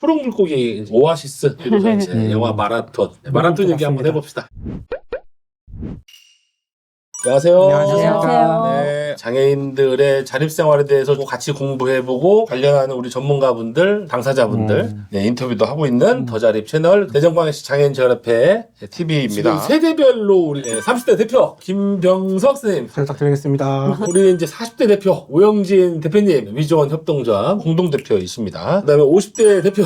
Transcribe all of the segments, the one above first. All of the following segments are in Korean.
푸른 물고기 오아시스 그리고 이제 영화 마라톤 얘기 한번 해봅시다. 안녕하세요. 안녕하세요. 네, 장애인들의 자립생활에 대해서 같이 공부해보고 관련하는 우리 전문가분들, 당사자분들 네, 인터뷰도 하고 있는 더자립 채널 대전광역시 장애인재활협회 TV입니다. 세대별로 우리 30대 대표 김병석 선생님 잘 부탁드리겠습니다. 우리 이제 40대 대표 오영진 대표님 위조원 협동조합 공동대표이십니다. 그다음에 50대 대표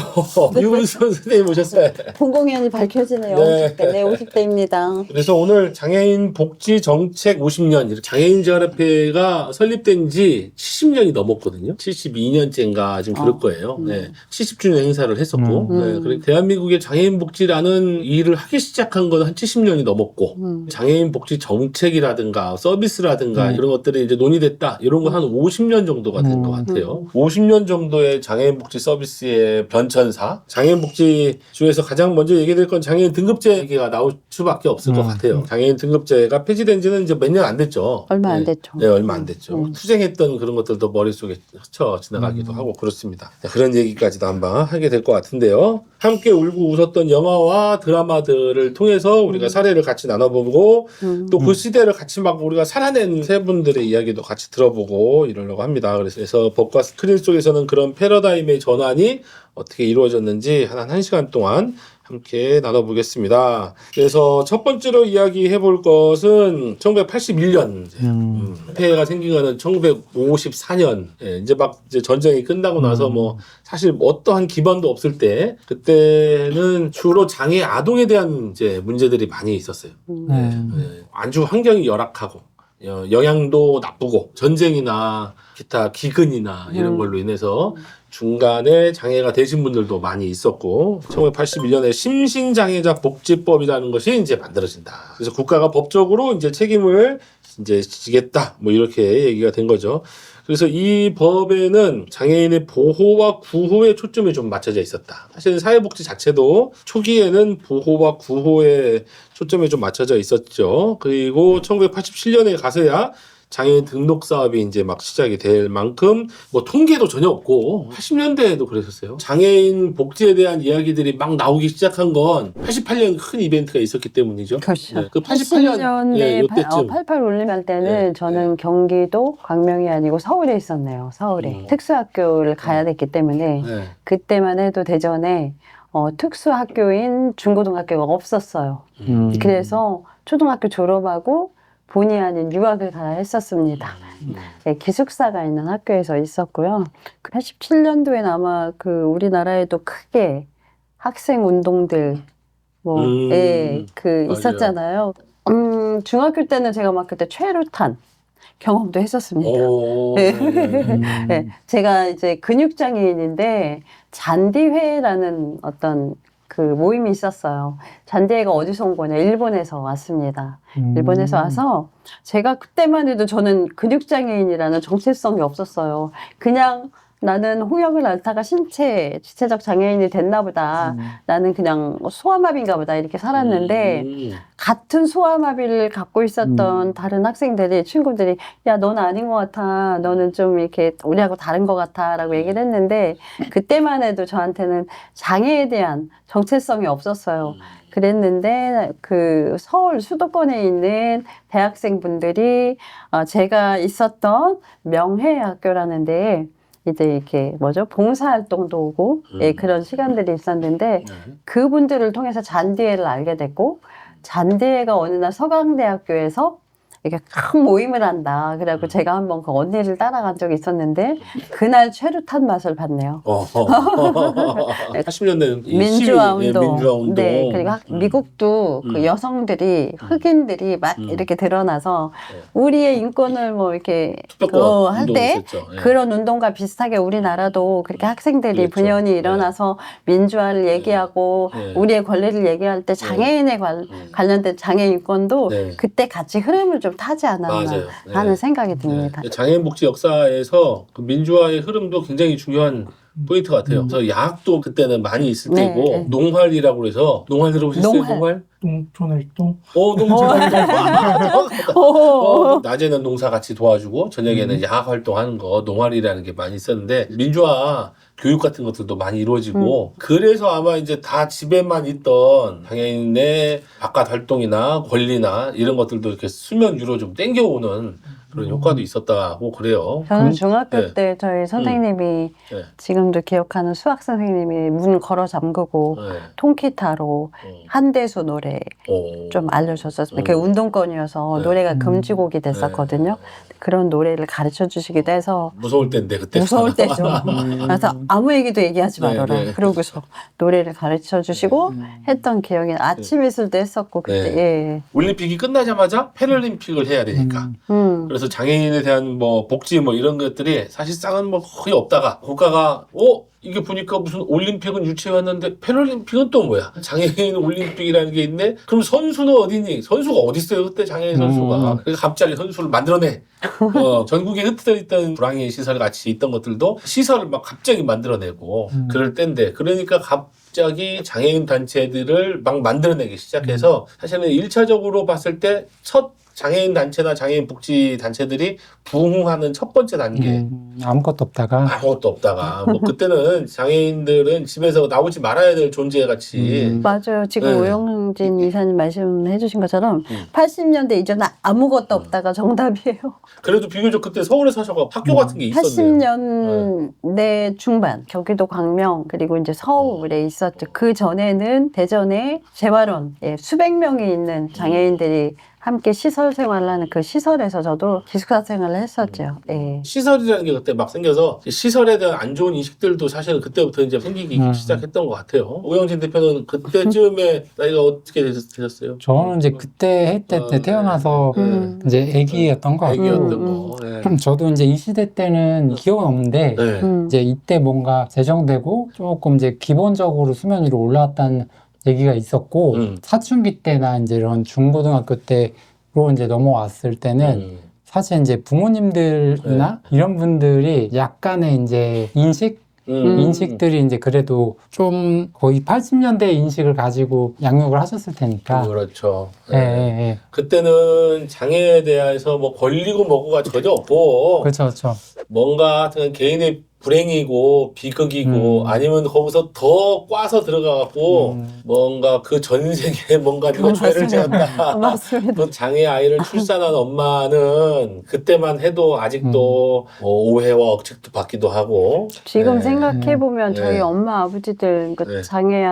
유은선 선생님 오셨어요. 공공연히 밝혀지네요. 네. 50대. 네, 50대입니다. 그래서 오늘 장애인 복지 정책 50년 장애인재활협회가 설립된 지 70년이 넘었거든요. 72년째인가 지금 그럴 거예요. 네, 70주년 행사를 했었고 네, 그리고 대한민국의 장애인 복지라는 일을 하기 시작한 건 한 70년이 넘었고 장애인 복지 정책이라든가 서비스라든가 이런 것들이 이제 논의됐다. 이런 건 한 50년 정도가 된 것 같아요. 50년 정도의 장애인 복지 서비스의 변천사. 장애인 복지 중에서 가장 먼저 얘기될 건 장애인 등급제 얘기가 나올 수밖에 없을 것 같아요. 장애인 등급제가 폐지된 지는 이제 몇 년 안 됐죠. 얼마 안 됐죠. 네, 얼마 안 됐죠. 투쟁했던 그런 것들도 머릿속에 스쳐 지나가기도 하고 그렇습니다. 네, 그런 얘기까지도 한번 하게 될 것 같은데요. 함께 울고 웃었던 영화와 드라마들을 통해서 우리가 사례를 같이 나눠보고 또 그 시대를 같이 막 우리가 살아낸 세 분들의 이야기도 같이 들어보고 이러려고 합니다. 그래서 법과 스크린 속에서는 그런 패러다임의 전환이 어떻게 이루어졌는지 한 시간 동안 함께 나눠보겠습니다. 그래서 첫 번째로 이야기해 볼 것은 1981년 협회가 생긴 거는 1954년 이제 막 이제 전쟁이 끝나고 나서 뭐 사실 어떠한 기반도 없을 때 그때는 주로 장애 아동에 대한 이제 문제들이 많이 있었어요. 아주 환경이 열악하고 영양도 나쁘고 전쟁이나 기타 기근이나 이런 걸로 인해서 중간에 장애가 되신 분들도 많이 있었고 1981년에 심신장애자 복지법이라는 것이 이제 만들어진다. 그래서 국가가 법적으로 이제 책임을 이제 지겠다. 뭐 이렇게 얘기가 된 거죠. 그래서 이 법에는 장애인의 보호와 구호에 초점이 좀 맞춰져 있었다. 사실 사회복지 자체도 초기에는 보호와 구호에 초점이 좀 맞춰져 있었죠. 그리고 1987년에 가서야 장애인 등록 사업이 이제 막 시작이 될 만큼 뭐 통계도 전혀 없고 80년대에도 그랬었어요. 장애인 복지에 대한 이야기들이 막 나오기 시작한 건 88년 큰 이벤트가 있었기 때문이죠. 그렇죠. 네, 그 88년 예, 요때쯤 88 울림할 때는 네, 저는 경기도 광명이 아니고 서울에 있었네요. 서울에. 특수학교를 가야 됐기 때문에 네. 그때만 해도 대전에 특수학교인 중고등학교가 없었어요. 그래서 초등학교 졸업하고 본의 아닌 유학을 가야 했었습니다. 네, 기숙사가 있는 학교에서 있었고요. 87년도에는 아마 그 우리나라에도 크게 학생 운동들 맞아요. 있었잖아요. 중학교 때는 제가 막 그때 최루탄 경험도 했었습니다. 네, 제가 이제 근육장애인인데 잔디회라는 어떤 그 모임이 있었어요. 잔디회가 어디서 온 거냐? 일본에서 왔습니다. 일본에서 와서 제가 그때만 해도 저는 근육장애인이라는 정체성이 없었어요. 그냥 나는 홍역을 앓다가 지체적 장애인이 됐나 보다. 나는 그냥 소아마비인가 보다 이렇게 살았는데 같은 소아마비를 갖고 있었던 다른 학생들이 친구들이 야 너는 아닌 것 같아. 너는 좀 이렇게 우리하고 다른 것 같아 라고 얘기를 했는데 그때만 해도 저한테는 장애에 대한 정체성이 없었어요. 그랬는데 그 서울 수도권에 있는 대학생분들이 제가 있었던 명회학교라는 데에 이제 이렇게 봉사활동도 오고 그런 시간들이 있었는데 그분들을 통해서 잔디회를 알게 됐고 잔디회가 어느 날 서강대학교에서 이렇게 큰 모임을 한다. 그래갖고 제가 한번 그 언니를 따라간 적이 있었는데 그날 최루탄 맛을 봤네요. 80년대는 민주화운동. 네, 그리고 미국도 그 여성들이 흑인들이 막 이렇게 드러나서 우리의 인권을 뭐 이렇게 할 때 그런 운동과 비슷하게 우리나라도 그렇게 학생들이 분연히 일어나서 민주화를 얘기하고 우리의 권리를 얘기할 때 장애인에 관련된 장애 인권도 그때 같이 흐름을 좀 타지 않았나 하는 생각이 듭니다. 장애인 복지 역사에서 그 민주화의 흐름도 굉장히 중요한 포인트 같아요. 그래서 야학도 그때는 많이 있을 네. 때고 농활이라고 그래서 농활 들어보셨어요? 농활? 똥촌활동. 낮에는 농사 같이 도와주고 저녁에는 야학 활동하는 거 농활이라는 게 많이 있었는데 민주화 교육 같은 것들도 많이 이루어지고 그래서 아마 이제 다 집에만 있던 장애인의 바깥 활동이나 권리나 이런 것들도 이렇게 수면 위로 좀 땡겨오는 그런 효과도 있었다고 그래요. 저는 중학교 네. 때 저희 선생님이 네. 지금도 기억하는 수학 선생님이 문 걸어 잠그고 네. 통기타로 한대수 노래 좀 알려줬었습니다. 그게 운동권이어서 네. 노래가 금지곡이 됐었거든요. 그런 노래를 가르쳐 주시기도 해서 무서울 때인데 그때 무서울 때죠. 그래서 아무 얘기도 얘기하지 네, 말아라. 네. 그러고서 노래를 가르쳐 주시고 했던 기억이 아침 이슬도 했었고 그때. 네. 예. 올림픽이 끝나자마자 패럴림픽을 해야 되니까 그래서 장애인에 대한 뭐 복지 뭐 이런 것들이 사실상은 뭐 거의 없다가 국가가 이게 보니까 무슨 올림픽은 유치해왔는데 패럴림픽은 또 뭐야? 장애인 올림픽이라는 게 있네? 그럼 선수는 어디니? 선수가 어딨어요 그때 장애인 선수가. 그래서 갑자기 선수를 만들어내. 전국에 흩어져 있던 불황의 시설 같이 있던 것들도 시설을 막 갑자기 만들어내고 그럴 때인데 그러니까 갑자기 장애인 단체들을 막 만들어내기 시작해서 사실은 1차적으로 봤을 때 첫 장애인 단체나 장애인 복지 단체들이 부흥하는 첫 번째 단계. 아무것도 없다가. 아무것도 없다가. 뭐 그때는 장애인들은 집에서 나오지 말아야 될 존재 같이. 맞아요. 지금 네. 오영진 이사님 말씀해 주신 것처럼 80년대 이전에 아무것도 없다가 정답이에요. 그래도 비교적 그때 서울에 사셔서 학교 같은 게 있었네요. 80년대 중반 경기도 광명 그리고 이제 서울에 있었죠. 그 전에는 대전에 재활원 수백 명이 있는 장애인들이 함께 시설 생활을 하는 그 시설에서 저도 기숙사 생활을 했었죠. 예. 시설이라는 게 그때 막 생겨서 시설에 대한 안 좋은 인식들도 사실은 그때부터 이제 생기기 시작했던 것 같아요. 오영진 대표는 그때쯤에 나이가 어떻게 되셨어요? 저는 이제 그때 때 태어나서 이제 아기였던 거 같고. 애기였던 거. 네. 저도 이제 이 시대 때는 기억은 없는데 네. 이제 이때 뭔가 재정되고 조금 이제 기본적으로 수면 위로 올라왔다는 얘기가 있었고 사춘기 때나 이제 이런 중고등학교 때로 이제 넘어왔을 때는 사실 이제 부모님들이나 이런 분들이 약간의 이제 인식들이 이제 그래도 좀 거의 80년대 인식을 가지고 양육을 하셨을 테니까. 그렇죠. 예, 예. 그때는 장애에 대해서 뭐 권리고 뭐고가 전혀 없고 그렇죠, 그렇죠. 뭔가 개인의 불행이고 비극이고 아니면 거기서 더 꽈서 들어가갖고 뭔가 그 전생에 뭔가 네가 죄를 지었다. 맞습니다. 그 장애 아이를 출산한 엄마는 그때만 해도 아직도 뭐 오해와 억측도 받기도 하고 지금 네. 생각해보면 저희 네. 엄마 아버지들 그 네. 장애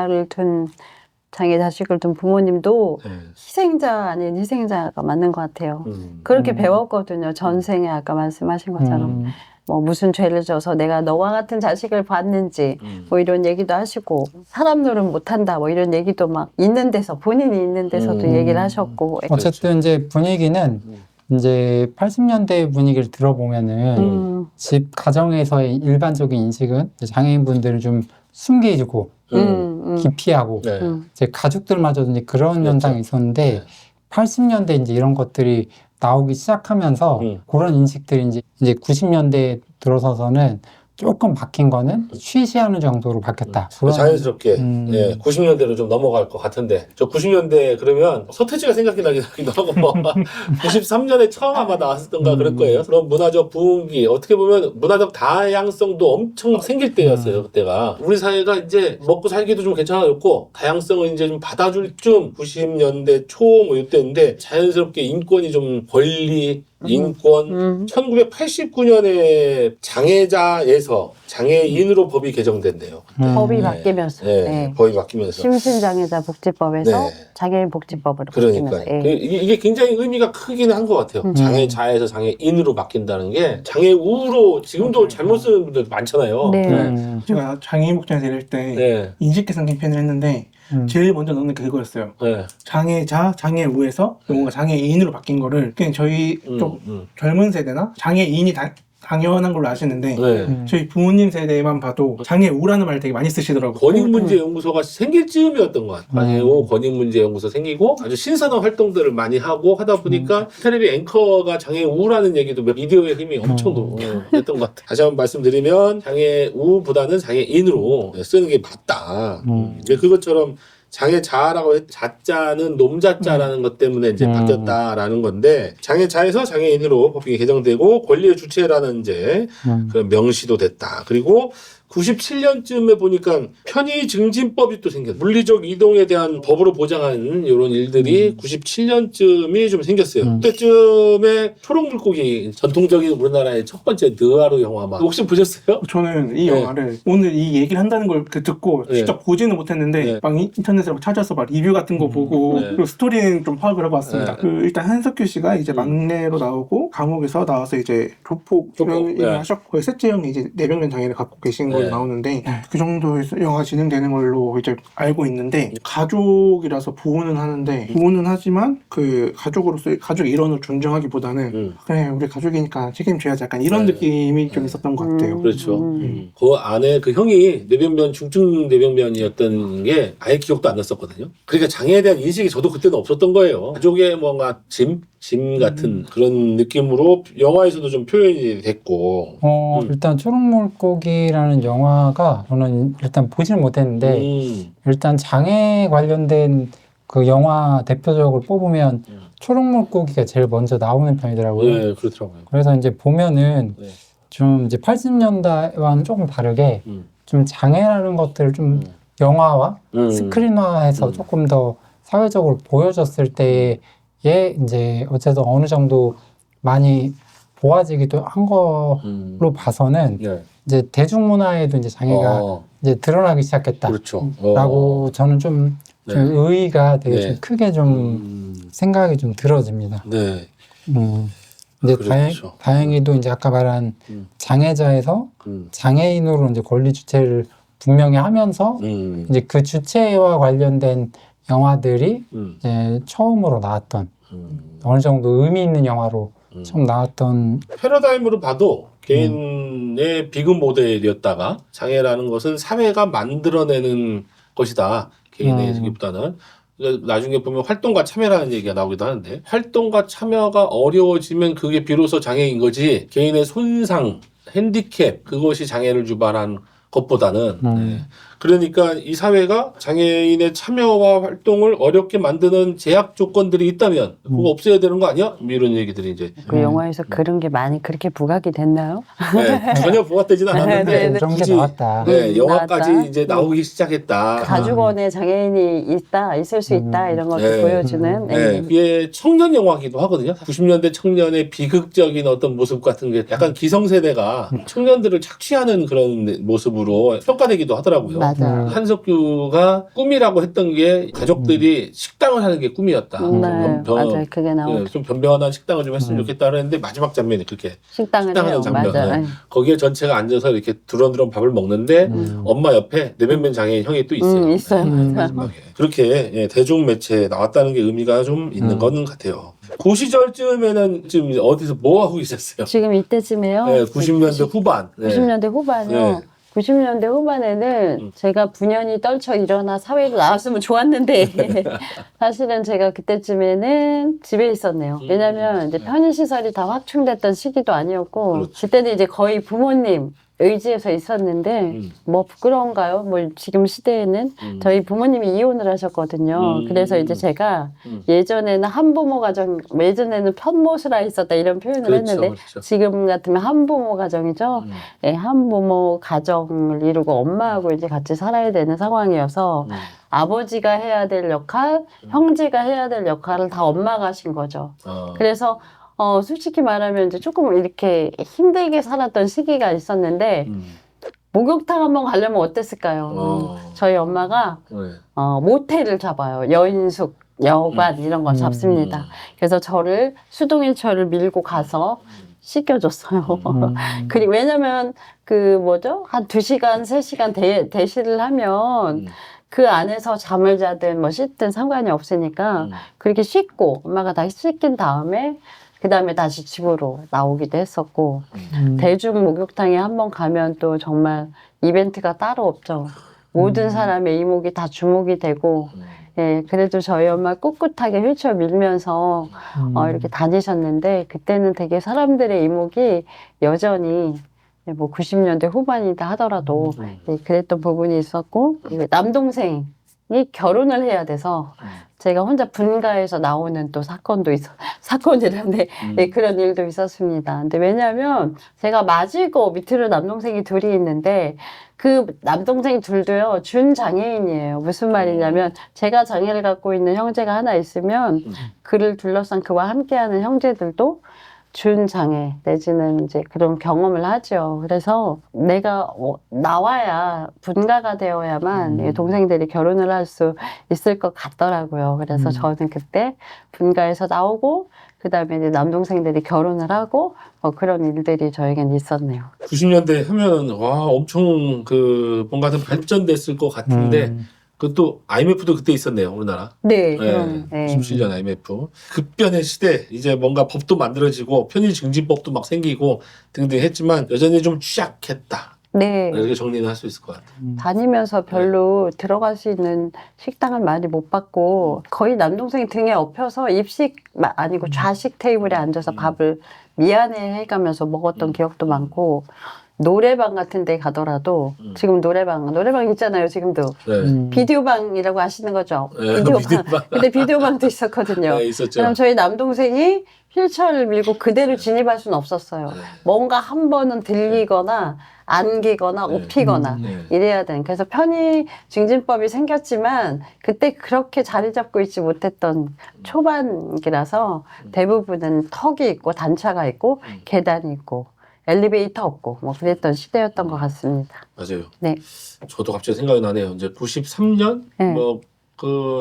자식을 둔 부모님도 희생자 아닌 희생자가 맞는 것 같아요. 그렇게 배웠거든요. 전생에 아까 말씀하신 것처럼. 뭐 무슨 죄를 져서 내가 너와 같은 자식을 봤는지 뭐 이런 얘기도 하시고 사람 노릇 못한다 뭐 이런 얘기도 막 있는 데서 본인이 있는 데서도 얘기를 하셨고 어쨌든 이제 분위기는 이제 80년대 분위기를 들어보면은 집 가정에서의 일반적인 인식은 장애인분들을 좀 숨기고 기피하고 네. 이제 가족들마저도 이제 그런 현상이 있었는데 80년대 이제 이런 것들이 나오기 시작하면서 그런 인식들이 이제 90년대에 들어서서는 조금 바뀐 거는 쉬쉬하는 정도로 바뀌었다. 자연스럽게 예, 90년대로 좀 넘어갈 것 같은데 저 90년대 그러면 서태지가 생각이 나기도 하고 93년에 처음 아마 나왔었던가 그럴 거예요. 그런 문화적 부흥기 어떻게 보면 문화적 다양성도 엄청 생길 때였어요. 그때가 우리 사회가 이제 먹고 살기도 좀 괜찮아졌고 다양성을 이제 좀 받아줄 쯤 90년대 초 뭐 이때인데 자연스럽게 인권이 좀 권리 인권 1989년에 장애자에서 장애인으로 법이 개정된대요. 법이 바뀌면서 네. 법이 바뀌면서 심신장애자 복지법에서 네. 장애인 복지법으로 그러니까요. 바뀌면서 이게 굉장히 의미가 크기는 한 것 같아요. 장애자에서 장애인으로 바뀐다는 게 장애우로 지금도 잘못 쓰는 분들 많잖아요. 네. 제가 장애인 복지에서 일할 때 네. 인식 개선 캠페인을 했는데 제일 먼저 넣는 게 그거였어요. 네. 장애자, 장애우에서 뭔가 장애인으로 바뀐 거를 그냥 저희 좀 젊은 세대나 장애인이 당연한 걸로 아시는데 네. 저희 부모님 세대만 봐도 장애우라는 말 되게 많이 쓰시더라고요. 권익문제연구소가 생길 즈음이었던 것 같아요. 장애우 권익문제연구소 생기고 아주 신선한 활동들을 많이 하고 하다 보니까 텔레비 앵커가 장애우라는 얘기도 미디어의 힘이 엄청 했던 것 같아요. 다시 한번 말씀드리면 장애우보다는 장애인으로 쓰는 게 맞다. 그것처럼 장애자라고 자자는 놈자자라는 것 때문에 이제 바뀌었다라는 건데 장애자에서 장애인으로 법이 개정되고 권리의 주체라는 이제 그런 명시도 됐다. 그리고 97년쯤에 보니까 편의증진법이 또 생겼어요. 물리적 이동에 대한 법으로 보장하는 이런 일들이 97년쯤이 좀 생겼어요. 그때쯤에 초록물고기 전통적인 우리나라의 첫 번째 느와르 영화 막 혹시 보셨어요? 저는 이 영화를 오늘 이 얘기를 한다는 걸 듣고 직접 보지는 못했는데 막 인터넷으로 찾아서 막 리뷰 같은 거 보고 그리고 스토리는 좀 파악을 해봤습니다. 일단 한석규 씨가 이제 막내로 나오고 감옥에서 나와서 이제 조폭 일을 하셨고 셋째 형이 이제 뇌병면 장애를 갖고 계신 걸로 나오는데 그 정도의 영화 진행되는 걸로 이제 알고 있는데 가족이라서 보호는 하는데 보호는 하지만 그 가족으로서 가족 일원을 존중하기보다는 그래 우리 가족이니까 책임져야지 약간 이런 느낌이 좀 있었던 것 같아요. 그렇죠. 그 안에 그 형이 뇌병면 중증 뇌병면이었던 게 아예 기억도 안 났었거든요. 그러니까 장애에 대한 인식이 저도 그때는 없었던 거예요. 가족의 뭔가 짐 같은 그런 느낌으로 영화에서도 좀 표현이 됐고. 일단 초록물고기라는 영화가 저는 일단 보지는 못했는데 일단 장애 관련된 그 영화 대표적으로 뽑으면 초록물고기가 제일 먼저 나오는 편이더라고요. 네, 그렇더라고요. 그래서 이제 보면은 좀 이제 80년대와는 조금 다르게 좀 장애라는 것들을 좀 영화화, 스크린화해서 조금 더 사회적으로 보여졌을 때에 이제 어쨌든 어느 정도 많이 보아지기도 한 걸로 봐서는 이제 대중문화에도 이제 장애가 이제 드러나기 시작했다. 그렇죠. 라고 저는 좀 의의가 되게 좀 크게 좀 생각이 좀 들어집니다. 네. 이제 그렇죠. 다행히도 이제 아까 말한 장애자에서 장애인으로 이제 권리 주체를 분명히 하면서 이제 그 주체와 관련된 영화들이 이제 처음으로 나왔던 어느 정도 의미 있는 영화로 처음 나왔던 패러다임으로 봐도 개인의 비급 모델이었다가 장애라는 것은 사회가 만들어내는 것이다. 개인의 생기보다는. 나중에 보면 활동과 참여라는 얘기가 나오기도 하는데 활동과 참여가 어려워지면 그게 비로소 장애인 거지 개인의 손상, 핸디캡 그것이 장애를 유발한 것보다는 그러니까 이 사회가 장애인의 참여와 활동을 어렵게 만드는 제약 조건들이 있다면 그거 없애야 되는 거 아니야? 이런 얘기들이 이제 그 영화에서 그런 게 많이 그렇게 부각이 됐나요? 네, 전혀 부각되진 않았는데 그런 게 굳이 나왔다. 영화까지 나왔다. 이제 나오기 시작했다. 가족원에 장애인이 있을 수 있다 이런 것도 보여주는 이게 청년 영화기도 하거든요. 90년대 청년의 비극적인 어떤 모습 같은 게 약간 기성세대가 청년들을 착취하는 그런 모습으로 평가되기도 하더라고요. 맞아. 한석규가 꿈이라고 했던 게 가족들이 식당을 하는 게 꿈이었다. 맞아요. 그게 나오죠. 좀 변변한 식당을 좀 했으면 좋겠다 그랬는데 마지막 장면이 그렇게 식당을 해요. 장면. 맞아요. 거기에 전체가 앉아서 이렇게 두런두런 밥을 먹는데 엄마 옆에 뇌변면 장애인 형이 또 있어요. 있어요. 마지막에. 그렇게 대중 매체에 나왔다는 게 의미가 좀 있는 건 같아요. 그 시절쯤에는 지금 어디서 뭐 하고 있었어요? 지금 이때쯤에요. 90년대 후반. 90년대 후반이요. 90년대 후반에는 제가 분연히 떨쳐 일어나 사회로 나왔으면 좋았는데 사실은 제가 그때쯤에는 집에 있었네요. 왜냐면 이제 편의시설이 다 확충됐던 시기도 아니었고 그렇죠. 그때는 이제 거의 부모님 의지에서 있었는데 뭐 부끄러운가요? 뭐 지금 시대에는 저희 부모님이 이혼을 하셨거든요. 그래서 이제 제가 예전에는 한부모 가정, 예전에는 편모시라 있었다 이런 표현을 했는데 그렇죠. 지금 같으면 한부모 가정이죠. 네, 한부모 가정을 이루고 엄마하고 이제 같이 살아야 되는 상황이어서 아버지가 해야 될 역할, 형제가 해야 될 역할을 다 엄마가 하신 거죠. 그래서 솔직히 말하면 이제 조금 이렇게 힘들게 살았던 시기가 있었는데, 목욕탕 한번 가려면 어땠을까요? 저희 엄마가, 모텔을 잡아요. 여인숙, 여관 이런 거 잡습니다. 그래서 저를 수동일처를 밀고 가서 씻겨줬어요. 그리고 왜냐면 한 2시간, 3시간 대시를 하면, 그 안에서 잠을 자든 뭐 씻든 상관이 없으니까 그렇게 씻고 엄마가 다시 씻긴 다음에 그 다음에 다시 집으로 나오기도 했었고, 대중 목욕탕에 한번 가면 또 정말 이벤트가 따로 없죠. 모든 사람의 이목이 다 주목이 되고, 예, 그래도 저희 엄마 꿋꿋하게 휠체어 밀면서 이렇게 다니셨는데, 그때는 되게 사람들의 이목이 여전히 뭐 90년대 후반이다 하더라도 예, 그랬던 부분이 있었고, 남동생이 결혼을 해야 돼서 제가 혼자 분가해서 나오는 또 사건이라는데 예, 그런 일도 있었습니다. 근데 왜냐하면 제가 맞이고 밑으로 남동생이 둘이 있는데 그 남동생 둘도요 준장애인이에요. 무슨 말이냐면 제가 장애를 갖고 있는 형제가 하나 있으면 그를 둘러싼 그와 함께하는 형제들도 준장애 내지는 이제 그런 경험을 하죠. 그래서 내가 나와야 분가가 되어야만 동생들이 결혼을 할 수 있을 것 같더라고요. 그래서 저는 그때 분가에서 나오고 그 다음에 이제 남동생들이 결혼을 하고 그런 일들이 저에겐 있었네요. 90년대 하면 와 엄청 그 뭔가 좀 발전됐을 것 같은데 그것도 IMF도 그때 있었네요, 우리나라. 네, 네, 네. 97년 IMF. 급변의 시대, 이제 뭔가 법도 만들어지고 편의증진법도 막 생기고 등등 했지만 여전히 좀 취약했다. 네. 이렇게 정리는 할 수 있을 것 같아요. 다니면서 별로 들어갈 수 있는 식당을 많이 못 받고 거의 남동생이 등에 업혀서 입식 아니고 좌식 테이블에 앉아서 밥을 미안해 해가면서 먹었던 기억도 많고 노래방 같은 데 가더라도 지금 노래방 있잖아요 지금도 네. 비디오방이라고 아시는 거죠? 네, 비디오방. 근데 비디오방도 있었거든요. 네, 있었죠. 그럼 저희 남동생이 휠체어를 밀고 그대로 진입할 수는 없었어요. 네. 뭔가 한 번은 들리거나 안기거나 네. 업히거나 네. 이래야 되는. 그래서 편의 증진법이 생겼지만 그때 그렇게 자리 잡고 있지 못했던 초반기라서 대부분은 턱이 있고 단차가 있고 계단이 있고 엘리베이터 없고 뭐 그랬던 시대였던 것 같습니다. 맞아요. 네. 저도 갑자기 생각이 나네요. 이제 93년 네.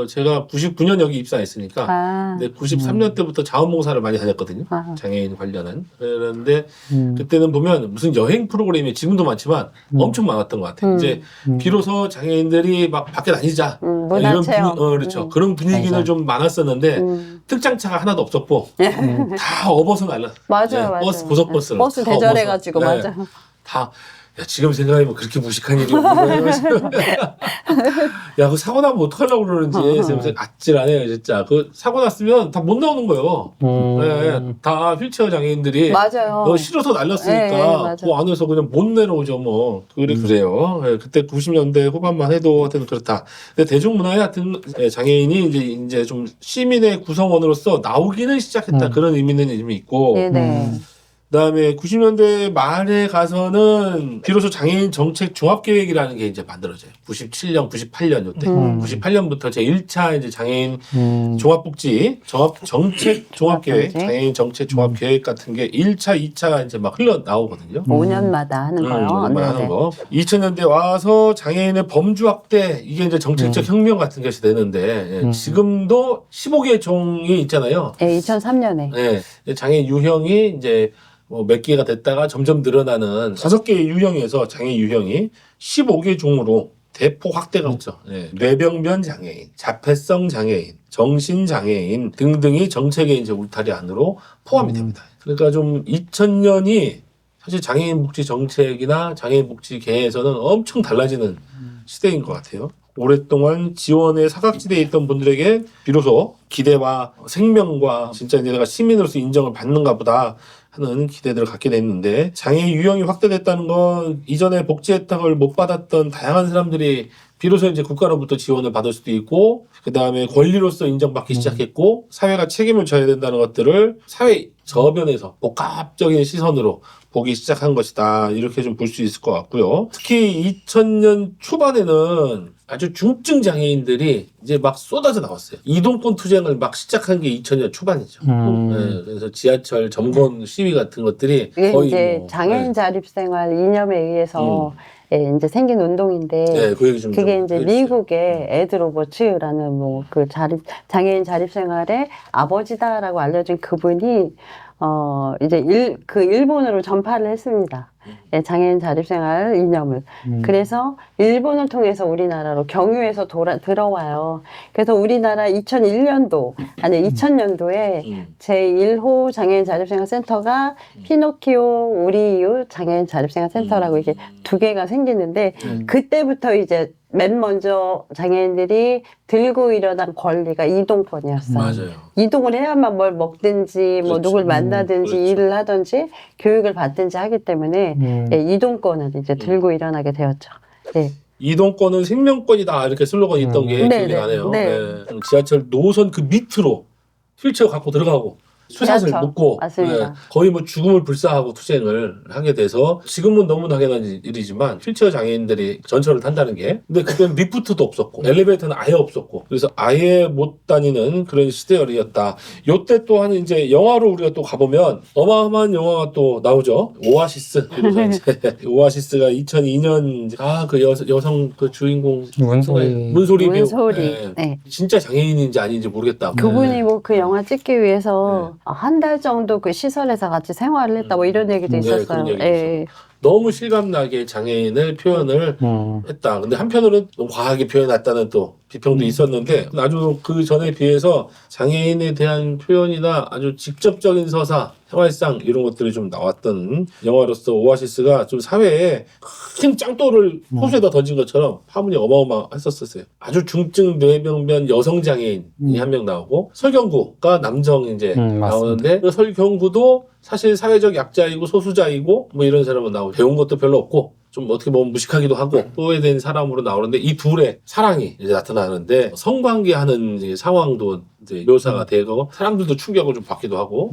제가 99년 여기 입사했으니까 아, 근데 93년 때부터 자원봉사를 많이 다녔거든요. 아. 장애인 관련한. 그런데 그때는 보면 무슨 여행 프로그램이 지금도 많지만 엄청 많았던 것 같아요. 이제 비로소 장애인들이 막 밖에 다니자. 문화 체험. 그렇죠. 그런 분위기는 맞아. 좀 많았었는데 특장차가 하나도 없었고 다 업어서 날라. 맞아요, 맞아요. 버스 고속버스를 버스 다 대절해가지고 업어서. 맞아. 다. 야, 지금 생각해보면 그렇게 무식한 일이 없는 거예요. 야, 그 사고 나면 어떡하려고 그러는지 생각해 아찔하네요, 진짜. 그 사고 났으면 다 못 나오는 거예요. 네, 다 휠체어 장애인들이 맞아요. 싫어서 날렸으니까 네, 맞아요. 그 안에서 그냥 못 내려오죠, 뭐. 그래요. 네, 그때 90년대 후반만 해도 하여튼 그렇다. 근데 대중문화에 하여튼 장애인이 이제 좀 시민의 구성원으로서 나오기는 시작했다. 그런 의미는 이미 있고. 네네. 그다음에 90년대 말에 가서는 비로소 장애인 정책 종합계획이라는 게 이제 만들어져요. 97년, 98년 요때. 98년부터 제 1차 이제 장애인 정책 종합계획, 장애인 정책 종합계획 같은 게 1차, 2차 이제 막 흘러 나오거든요. 5년마다 하는 거요. 하는 거. 2000년대 와서 장애인의 범주 확대 이게 이제 정책적 혁명 같은 것이 되는데 지금도 15개 종이 있잖아요. 네, 2003년에. 네, 장애인 유형이 이제 몇 개가 됐다가 점점 늘어나는 5개의 유형에서 장애 유형이 15개 종으로 대폭 확대가 됐죠. 네. 뇌병변 장애인, 자폐성 장애인, 정신 장애인 등등이 정책의 이제 울타리 안으로 포함이 됩니다. 그러니까 좀 2000년이 사실 장애인 복지 정책이나 장애인 복지계에서는 엄청 달라지는 시대인 것 같아요. 오랫동안 지원의 사각지대에 있던 분들에게 비로소 기대와 생명과 진짜 이제 내가 시민으로서 인정을 받는가 보다 하는 기대들을 갖게 됐는데 장애 유형이 확대됐다는 건 이전에 복지 혜택을 못 받았던 다양한 사람들이 비로소 이제 국가로부터 지원을 받을 수도 있고 그 다음에 권리로서 인정받기 시작했고 사회가 책임을 져야 된다는 것들을 사회 저변에서 복합적인 시선으로 보기 시작한 것이다. 이렇게 좀 볼 수 있을 것 같고요. 특히 2000년 초반에는 아주 중증 장애인들이 이제 막 쏟아져 나왔어요. 이동권 투쟁을 막 시작한 게 2000년 초반이죠. 네, 그래서 지하철 점거 시위 같은 것들이 이게 거의 이제 장애인 자립생활 이념에 의해서 이제 생긴 운동인데 네, 그 얘기 좀 그게 이제 해주세요. 미국의 에드 로버츠라는 뭐 그 장애인 자립생활의 아버지다라고 알려진 그분이 이제 일본으로 전파를 했습니다. 예, 장애인 자립생활 이념을. 그래서 일본을 통해서 우리나라로 경유해서 들어와요. 그래서 우리나라 2001년도, 아니 2000년도에 제1호 장애인 자립생활 센터가 피노키오 우리 이웃 장애인 자립생활 센터라고 이게 두 개가 생기는데 그때부터 이제 맨 먼저 장애인들이 들고 일어난 권리가 이동권이었어요. 맞아요. 이동을 해야만 뭘 먹든지 뭐 그렇죠. 누굴 만나든지 그렇죠. 일을 하든지 교육을 받든지 하기 때문에 예, 이동권을 이제 들고 일어나게 되었죠. 네. 이동권은 생명권이다 이렇게 슬로건이 있던 게 네, 기억이 네, 나네요. 네. 네. 지하철 노선 그 밑으로 휠체어 갖고 들어가고 쇠사슬 그렇죠. 묶고 맞습니다. 거의 뭐 죽음을 불사하고 투쟁을 하게 돼서 지금은 너무 당연한 일이지만 휠체어 장애인들이 전철을 탄다는 게 근데 그때는 리프트도 없었고 엘리베이터는 아예 없었고 그래서 아예 못 다니는 그런 시대열이었다. 요때 또한 이제 영화로 우리가 또 가보면 어마어마한 영화가 또 나오죠. 오아시스. 그래서 이제 오아시스가 2002년 그 여성 그 주인공 문소리 배우. 문소리. 네. 진짜 장애인인지 아닌지 모르겠다. 그분이 뭐 그 영화 찍기 위해서 한 달 정도 그 시설에서 같이 생활을 했다 뭐 이런 얘기도 있었어요. 그런 얘기도 예. 너무 실감나게 장애인을 표현을 했다. 근데 한편으로는 너무 과하게 표현했다는 또 비평도 있었는데 아주 그 전에 비해서 장애인에 대한 표현이나 아주 직접적인 서사, 생활상 이런 것들이 좀 나왔던 영화로서 오아시스가 좀 사회에 큰 짱돌을 호수에다 던진 것처럼 파문이 어마어마했었어요. 아주 중증 뇌병변 여성 장애인이 한 명 나오고 설경구가 남성 이제 나오는데 그 설경구도 사실 사회적 약자이고 소수자이고 뭐 이런 사람은 나오고 배운 것도 별로 없고 좀 어떻게 보면 무식하기도 하고 소외 된 사람으로 나오는데 이 둘의 사랑이 이제 나타나는데 성관계하는 이제 상황도 이제 묘사가 되고 사람들도 충격을 좀 받기도 하고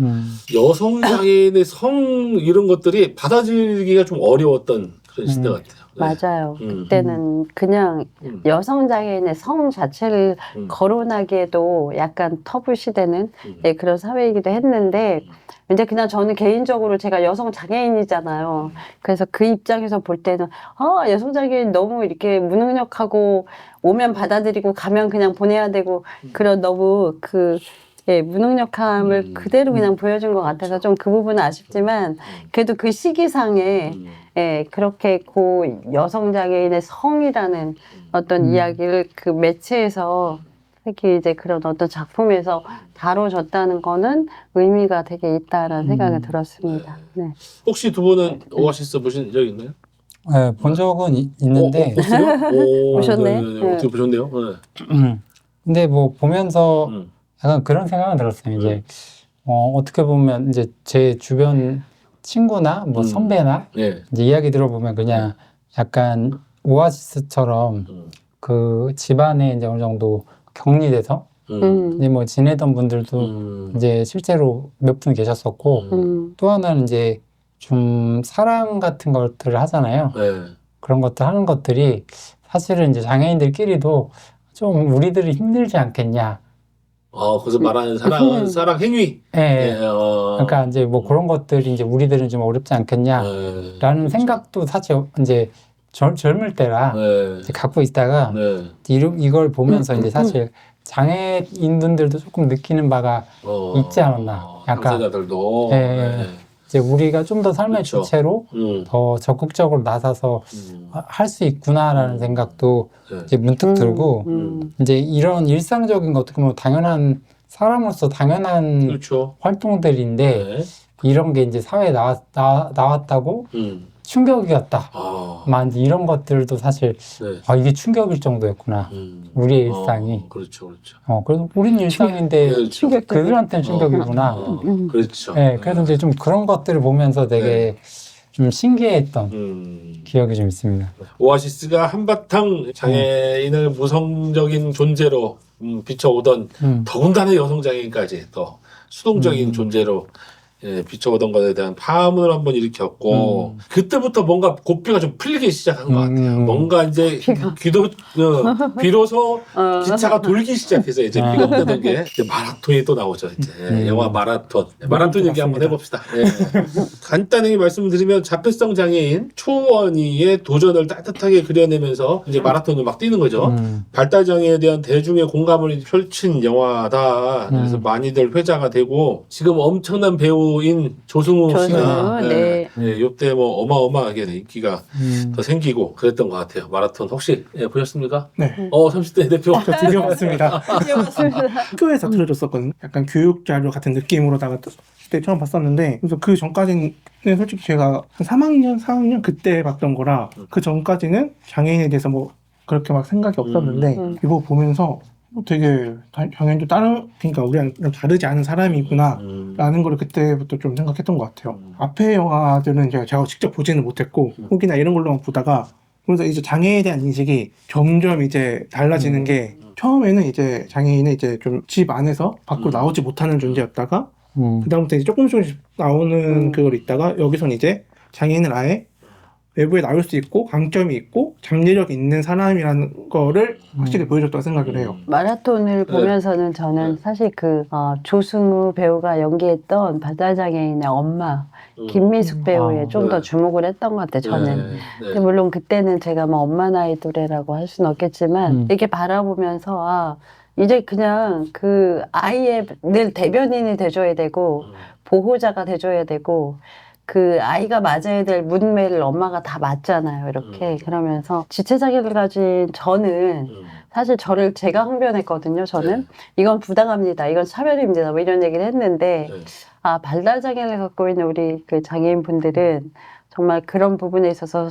여성 장애인의 성 이런 것들이 받아들이기가 좀 어려웠던 그런 시대 같아요. 네. 맞아요. 그때는 그냥 여성 장애인의 성 자체를 거론하기에도 약간 터부시되는 예, 그런 사회이기도 했는데 이제 그냥 저는 개인적으로 제가 여성 장애인이잖아요. 그래서 그 입장에서 볼 때는 여성 장애인 너무 이렇게 무능력하고 오면 받아들이고 가면 그냥 보내야 되고 그런 너무 예, 무능력함을 그대로 그냥 보여준 것 같아서 좀 그 부분은 아쉽지만 그래도 그 시기상에 예, 그렇게 그 여성 장애인의 성이라는 어떤 이야기를 그 매체에서 특히 이제 그런 어떤 작품에서 다뤄졌다는 거는 의미가 되게 있다라는 생각이 들었습니다. 네. 혹시 두 분은 오아시스 보신 적 있나요? 네, 본 적은 있는데 보셨네. 네. 어떻게 보셨네요? 네. 근데 뭐 보면서 약간 그런 생각은 들었어요. 이제 어떻게 보면 이제 제 주변 친구나 뭐 선배나 네. 이제 이야기 들어보면 그냥 약간 오아시스처럼 그 집안에 이제 어느 정도 격리돼서 이제 뭐 지내던 분들도 이제 실제로 몇 분 계셨었고 또 하나는 이제 좀 사랑 같은 것들을 하잖아요. 네. 그런 것들 하는 것들이 사실은 이제 장애인들끼리도 좀 우리들이 힘들지 않겠냐. 거기서 말하는 사랑 행위. 네. 그러니까 이제 뭐 그런 것들이 이제 우리들은 좀 어렵지 않겠냐라는 그렇죠. 생각도 사실 이제 젊을 때라 이제 갖고 있다가 네. 이걸 보면서 이제 사실 장애인분들도 조금 느끼는 바가 있지 않았나. 약간 당사자들도. 네. 이제 우리가 좀 더 삶의 그렇죠. 주체로 더 적극적으로 나서서 할 수 있구나라는 생각도 이제 문득 들고 이제 이런 일상적인 거 어떻게 보면 당연한 사람으로서 당연한 그렇죠. 활동들인데 네. 이런 게 이제 사회에 나왔다고 충격이었다. 이제 이런 것들도 사실 네. 이게 충격일 정도였구나. 우리의 일상이. 그렇죠, 그렇죠. 그래서 우리는 일상인데 그렇죠. 그들한테는 충격이구나. 그렇죠. 네, 그래서 이제 좀 그런 것들을 보면서 되게 좀 신기했던 기억이 좀 있습니다. 오아시스가 한바탕 장애인을 모성적인 존재로 비춰오던 더군다나 여성 장애인까지 더 수동적인 존재로 비춰오던 것에 대한 파문을 한번 일으켰고 그때부터 뭔가 고삐가 좀 풀리기 시작한 것 같아요. 뭔가 이제 비로소 기차가 돌기 시작해서 이제 삐걱대던 게 이제 마라톤이 또 나오죠. 이제 영화 마라톤 얘기 한번 해봅시다. 간단히 말씀드리면 자폐성 장애인 초원이의 도전을 따뜻하게 그려내면서 이제 마라톤을 막 뛰는 거죠. 발달 장애에 대한 대중의 공감을 펼친 영화다. 그래서 많이들 회자가 되고 지금 엄청난 배우 배우인 조승우 씨가 네. 이때 뭐 어마어마하게 인기가 더 생기고 그랬던 것 같아요. 마라톤 혹시 보셨습니까? 네. 30대 대표. 저 드디어 봤습니다. 네, 맞습니다. 학교에서 틀어줬었거든요. 약간 교육 자료 같은 느낌으로다가 그때 처음 봤었는데, 그래서 그 전까지는 솔직히 제가 한 3학년, 4학년 그때 봤던 거라 그 전까지는 장애인에 대해서 뭐 그렇게 막 생각이 없었는데 이거 보면서 되게 장애인도 그러니까 우리랑 좀 다르지 않은 사람이구나 라는 걸 그때부터 좀 생각했던 것 같아요. 앞에 영화들은 제가 직접 보지는 못했고 후기나 이런 걸로만 보다가, 그래서 이제 장애에 대한 인식이 점점 이제 달라지는 게, 처음에는 이제 장애인은 이제 좀 집 안에서 밖으로 나오지 못하는 존재였다가 그다음부터 이제 조금씩 나오는 그걸 있다가, 여기선 이제 장애인은 아예 외부에 나올 수 있고 강점이 있고 장래력이 있는 사람이라는 거를 확실히 보여줬다고 생각을 해요. 마라톤을 보면서는 저는 사실 조승우 배우가 연기했던 발달장애인의 엄마 김미숙 배우에 좀 더 주목을 했던 것 같아요. 저는. 근데 물론 그때는 제가 뭐 엄마 나이 또래라고 할 수는 없겠지만 이렇게 바라보면서 이제 그냥 그 아이의 늘 대변인이 돼줘야 되고 보호자가 돼줘야 되고, 그 아이가 맞아야 될 문매를 엄마가 다 맞잖아요. 이렇게. 그러면서 지체장애를 가진 저는 사실 제가 항변했거든요. 저는 이건 부당합니다. 이건 차별입니다. 뭐 이런 얘기를 했는데 발달장애를 갖고 있는 우리 그 장애인 분들은 정말 그런 부분에 있어서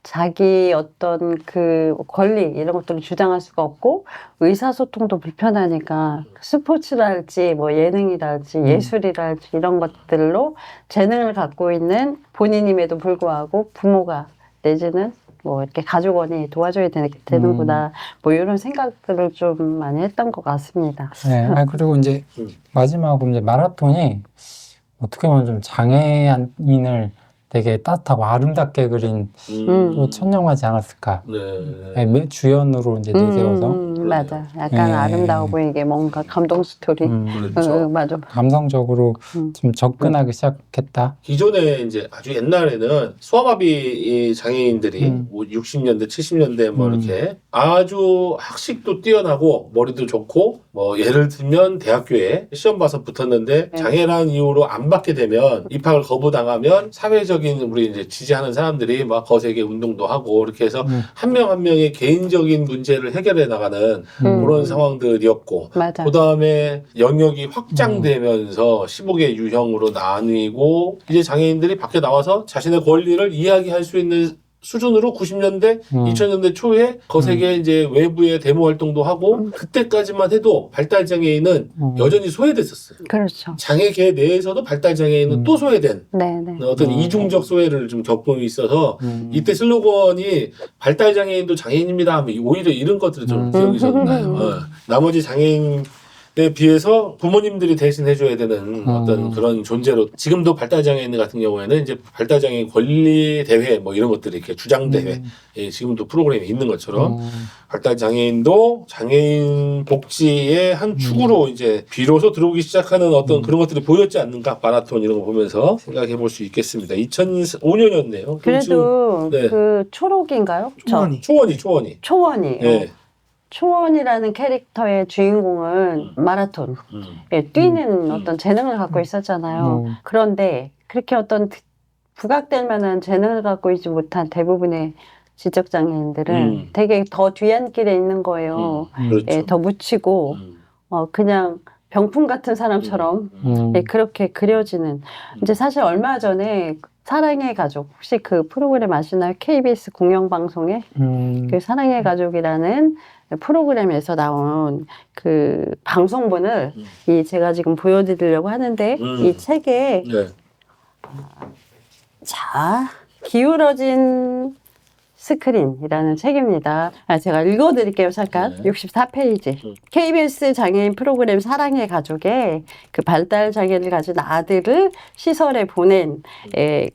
자기 어떤 그 권리 이런 것들을 주장할 수가 없고, 의사소통도 불편하니까 스포츠랄지 뭐 예능이랄지 예술이랄지 이런 것들로 재능을 갖고 있는 본인임에도 불구하고 부모가 내지는 뭐 이렇게 가족원이 도와줘야 되는구나 뭐 이런 생각들을 좀 많이 했던 것 같습니다. 네, 그리고 이제 마지막으로 이제 마라톤이 어떻게 보면 좀 장애인을 되게 따뜻하고 아름답게 그린 또 천년하지 않았을까. 네, 주연으로 이제 내세워서. 맞아. 약간 네. 아름다워 보이게 뭔가 감동 스토리. 그렇죠. 맞아. 감성적으로 좀 접근하기 시작했다. 기존에 이제 아주 옛날에는 소아마비 장애인들이 60년대, 70년대 뭐 이렇게 아주 학식도 뛰어나고 머리도 좋고, 뭐 예를 들면 대학교에 시험 봐서 붙었는데 장애라는 이유로 안 받게 되면 입학을 거부당하면 사회적인 우리 이제 지지하는 사람들이 막 거세게 운동도 하고 이렇게 해서 한 명 한 명의 개인적인 문제를 해결해 나가는 그런 상황들이었고, 맞아. 그다음에 영역이 확장되면서 15개 유형으로 나뉘고 이제 장애인들이 밖에 나와서 자신의 권리를 이야기할 수 있는 수준으로 90년대, 2000년대 초에 거세게 이제 외부의 데모 활동도 하고, 그때까지만 해도 발달장애인은 여전히 소외됐었어요. 그렇죠. 장애계 내에서도 발달장애인은 또 소외된 네네. 어떤 이중적 소외를 좀 겪고 있어서 이때 슬로건이 발달장애인도 장애인입니다 하면 오히려 이런 것들이 좀 기억이 좀 나요. 나머지 장애인 에 비해서 부모님들이 대신 해줘야 되는 어떤 그런 존재로, 지금도 발달장애인 같은 경우에는 이제 발달장애인 권리 대회 뭐 이런 것들이 이렇게 주장 대회 지금도 프로그램이 있는 것처럼 발달장애인도 장애인 복지의 한 축으로 이제 비로소 들어오기 시작하는 어떤 그런 것들이 보였지 않는가, 마라톤 이런 거 보면서 생각해 볼 수 있겠습니다. 2005년이었네요. 그래도 네. 그 초록인가요? 초원이. 초원이. 네. 초원이라는 캐릭터의 주인공은 마라톤, 뛰는 어떤 재능을 갖고 있었잖아요. 그런데 그렇게 어떤 부각될 만한 재능을 갖고 있지 못한 대부분의 지적장애인들은 되게 더 뒤안길에 있는 거예요. 그렇죠. 더 묻히고 그냥 병풍 같은 사람처럼 그렇게 그려지는. 이제 사실 얼마 전에 사랑의 가족, 혹시 그 프로그램 아시나요? KBS 공영방송에 그 사랑의 가족이라는 프로그램에서 나온 그 방송분을 제가 지금 보여드리려고 하는데, 이 책에 자, 기울어진 스크린이라는 책입니다. 제가 읽어드릴게요, 잠깐. 64페이지. KBS 장애인 프로그램 사랑의 가족에 그 발달 장애를 가진 아들을 시설에 보낸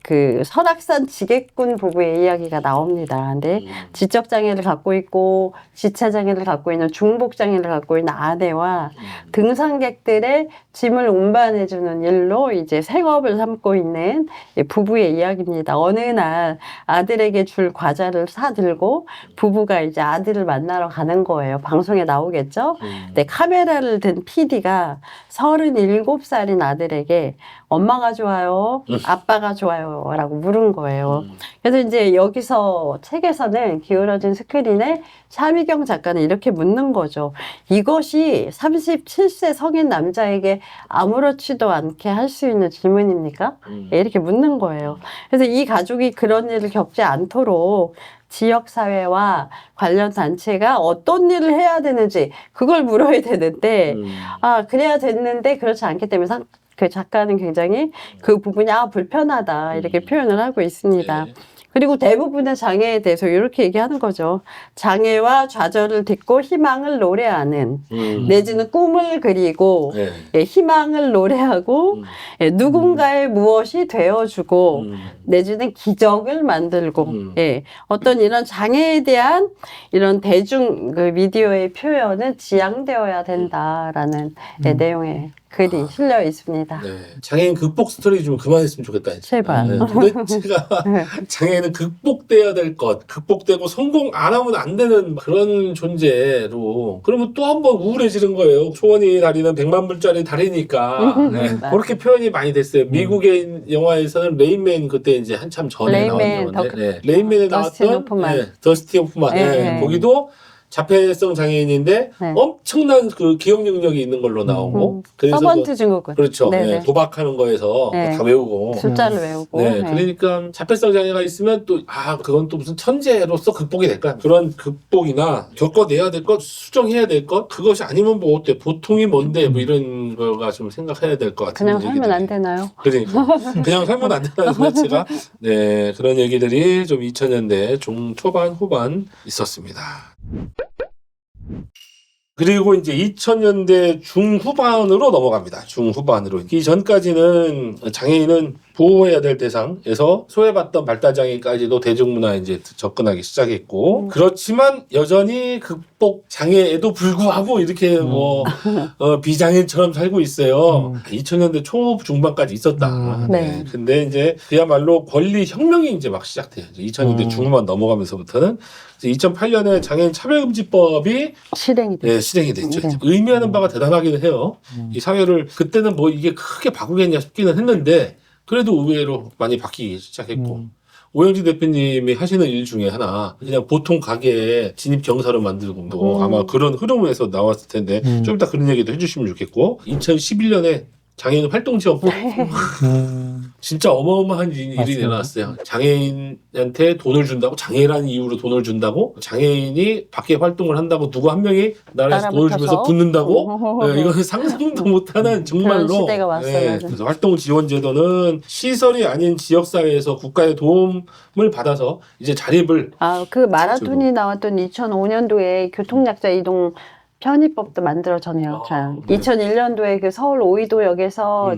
그 설악산 지객군 부부의 이야기가 나옵니다. 근데 지적 장애를 갖고 있고 지체 장애를 갖고 있는 중복 장애를 갖고 있는 아내와 등산객들의 짐을 운반해주는 일로 이제 생업을 삼고 있는 부부의 이야기입니다. 어느 날 아들에게 줄 과자를 자전거를 사들고 부부가 이제 아들을 만나러 가는 거예요. 방송에 나오겠죠? 근데 카메라를 든 PD가 37살인 아들에게 엄마가 좋아요? 아빠가 좋아요? 라고 물은 거예요. 그래서 이제 여기서 책에서는 기울어진 스크린에 차미경 작가는 이렇게 묻는 거죠. 이것이 37세 성인 남자에게 아무렇지도 않게 할 수 있는 질문입니까? 이렇게 묻는 거예요. 그래서 이 가족이 그런 일을 겪지 않도록 지역사회와 관련 단체가 어떤 일을 해야 되는지 그걸 물어야 되는데 그래야 됐는데 그렇지 않기 때문에 그 작가는 굉장히 그 부분이 불편하다 이렇게 표현을 하고 있습니다. 네. 그리고 대부분의 장애에 대해서 이렇게 얘기하는 거죠. 장애와 좌절을 딛고 희망을 노래하는 내지는 꿈을 그리고 네. 예, 희망을 노래하고 예, 누군가의 무엇이 되어주고 내지는 기적을 만들고 예, 어떤 이런 장애에 대한 이런 대중 그 미디어의 표현은 지양되어야 된다라는 예, 내용의 글이 실려 있습니다. 네. 장애인 극복 스토리 좀 그만했으면 좋겠다. 진짜. 제발. 네. 도대체가 장애인은 극복돼야 될 것, 극복되고 성공 안 하면 안 되는 그런 존재로 그러면 또 한 번 우울해지는 거예요. 초원이 다리는 100만 불짜리 다리니까. 네. 그렇게 표현이 많이 됐어요. 미국의 영화에서는 레인맨 그때 이제 한참 전에 레인맨, 나왔던 영화인데 레인맨에 더스틴 나왔던 호프만. 더스티 호프만. 네, 네. 네. 거기도 자폐성 장애인인데 네. 엄청난 그 기억 능력이 있는 걸로 나오고 그래서 서번트 증후군. 그렇죠. 네네. 네, 도박하는 거에서 네. 다 외우고. 숫자를 외우고. 네, 그러니까 자폐성 장애가 있으면 또 그건 또 무슨 천재로서 극복이 될까? 그런 극복이나 겪어내야 될 것, 수정해야 될 것, 그것이 아니면 뭐 어때? 보통이 뭔데? 뭐 이런 거가 좀 생각해야 될 것 같은 그냥 살면 얘기들이. 안 되나요? 그러니까 그냥 살면 안 된다는 것 자체가 네 그런 얘기들이 좀 2000년대 중초반 후반 있었습니다. 그리고 이제 2000년대 중후반으로 넘어갑니다. 중후반으로. 이 전까지는 장애인은 보호해야 될 대상에서 소외받던 발달장애까지도 대중문화에 이제 접근하기 시작했고, 그렇지만 여전히 극복 장애에도 불구하고 이렇게 비장애인처럼 살고 있어요. 2000년대 초 중반까지 있었다. 네. 근데 이제 그야말로 권리 혁명이 이제 막 시작돼요. 2000년대 중후반 넘어가면서부터는 2008년에 장애인 차별금지법이 실행이 됐죠. 네, 실행이 됐죠. 네. 의미하는 바가 대단하기는 해요. 이 사회를 그때는 뭐 이게 크게 바꾸겠냐 싶기는 했는데 그래도 의외로 많이 바뀌기 시작했고 오영진 대표님이 하시는 일 중에 하나 그냥 보통 가게에 진입 경사를 만들고 아마 그런 흐름에서 나왔을 텐데 좀 이따 그런 얘기도 해주시면 좋겠고 2011년에 장애인 활동지원법 진짜 어마어마한 일이 맞습니다. 일어났어요. 장애인한테 돈을 준다고 장애라는 이유로 돈을 준다고 장애인이 밖에 활동을 한다고 누구 한 명이 나라에서 돈을 주면서 따라붙어서? 붙는다고 네, 이거는 상상도 못하는 정말로 그런 시대가 왔어요. 그래서 활동지원제도는 시설이 아닌 지역사회에서 국가의 도움을 받아서 이제 자립을 그 마라톤이 나왔던 2005년도에 교통약자 이동 편의법도 만들어졌네요. 네. 2001년도에 그 서울 오이도역에서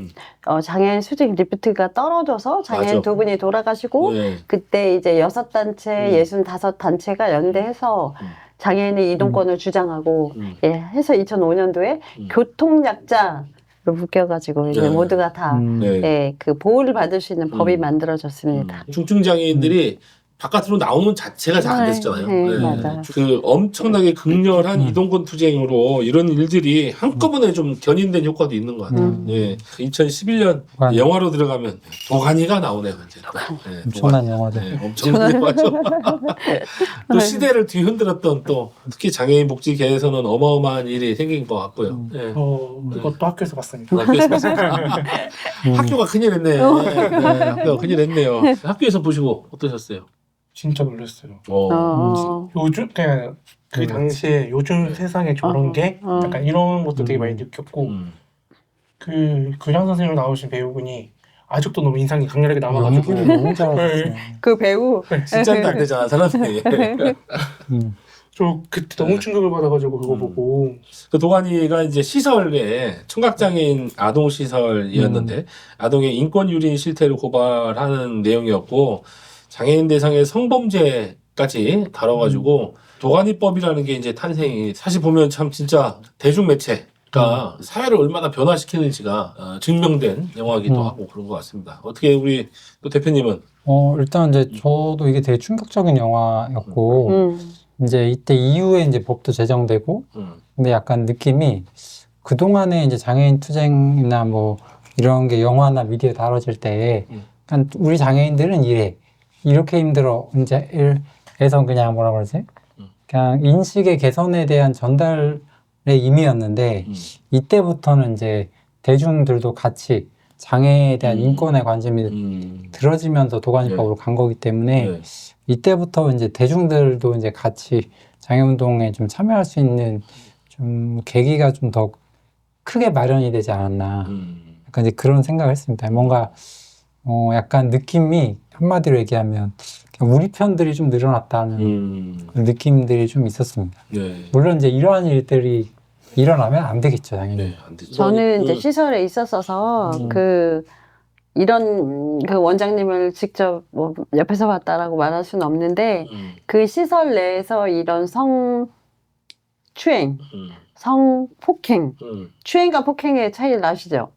장애인 수직 리프트가 떨어져서 장애인 맞아. 두 분이 돌아가시고 네. 그때 이제 6단체, 65단체가 연대해서 장애인의 이동권을 주장하고 해서 2005년도에 교통약자로 묶여가지고 이제 네. 모두가 다 네. 그 보호를 받을 수 있는 법이 만들어졌습니다. 중증 장애인들이 바깥으로 나오는 자체가 잘 안 됐었잖아요. 네, 맞아요. 그 엄청나게 극렬한 이동권 투쟁으로 이런 일들이 한꺼번에 좀 견인된 효과도 있는 것 같아요. 예. 2011년 도가니. 영화로 들어가면 도가니가 나오네요. 이제. 네, 엄청난 영화들. 네, 엄청난 영화죠. 또 시대를 뒤흔들었던 또 특히 장애인 복지계에서는 어마어마한 일이 생긴 것 같고요. 예. 그것도 학교에서 봤습니다. 학교가 큰일 했네요. 네, 학교가 큰일 했네요. 학교에서 보시고 어떠셨어요? 진짜 놀랐어요. 요즘 그냥 그 당시에 요즘 세상에 저런 게 약간 이런 것도 되게 많이 느꼈고 그 교장 선생님 나오신 배우분이 아직도 너무 인상이 강렬하게 남아가지고 연기를 너무 잘하셨어요. 그 배우 진짜 안 되잖아 사람들이. 저 그때 너무 충격을 받아가지고 그거 보고 그 도가니가 이제 시설에 청각장애인 아동시설이었는데 아동의 인권유린 실태를 고발하는 내용이었고 장애인 대상의 성범죄까지 다뤄가지고 도가니법이라는 게 이제 탄생이 사실 보면 참 진짜 대중매체 그러니까 사회를 얼마나 변화시키는지가 증명된 영화이기도 하고 그런 것 같습니다. 어떻게 우리 또 대표님은? 일단 이제 저도 이게 되게 충격적인 영화였고, 이제 이때 이후에 이제 법도 제정되고, 근데 약간 느낌이 그동안에 이제 장애인 투쟁이나 뭐 이런 게 영화나 미디어에 다뤄질 때, 약간 우리 장애인들은 이렇게 힘들어. 이제 해서 그냥 뭐라 그러지? 그냥 인식의 개선에 대한 전달의 의미였는데, 이때부터는 이제 대중들도 같이 장애에 대한 인권에 관심이 들어지면서 도가니법으로 간 거기 때문에 이때부터 이제 대중들도 이제 같이 장애운동에 좀 참여할 수 있는 좀 계기가 좀 더 크게 마련이 되지 않았나. 약간 이제 그런 생각을 했습니다. 뭔가 약간 느낌이 한마디로 얘기하면 그냥 우리 편들이 좀 늘어났다는 그런 느낌들이 좀 있었습니다. 물론 이제 이러한 일들이 일어나면 안 되겠죠, 당연히. 안 되죠. 저는 이제 시설에 있었어서 이런 그 원장님을 직접 뭐 옆에서 봤다라고 말할 수는 없는데 그 시설 내에서 이런 성추행, 성폭행, 추행과 폭행의 차이를 아시죠?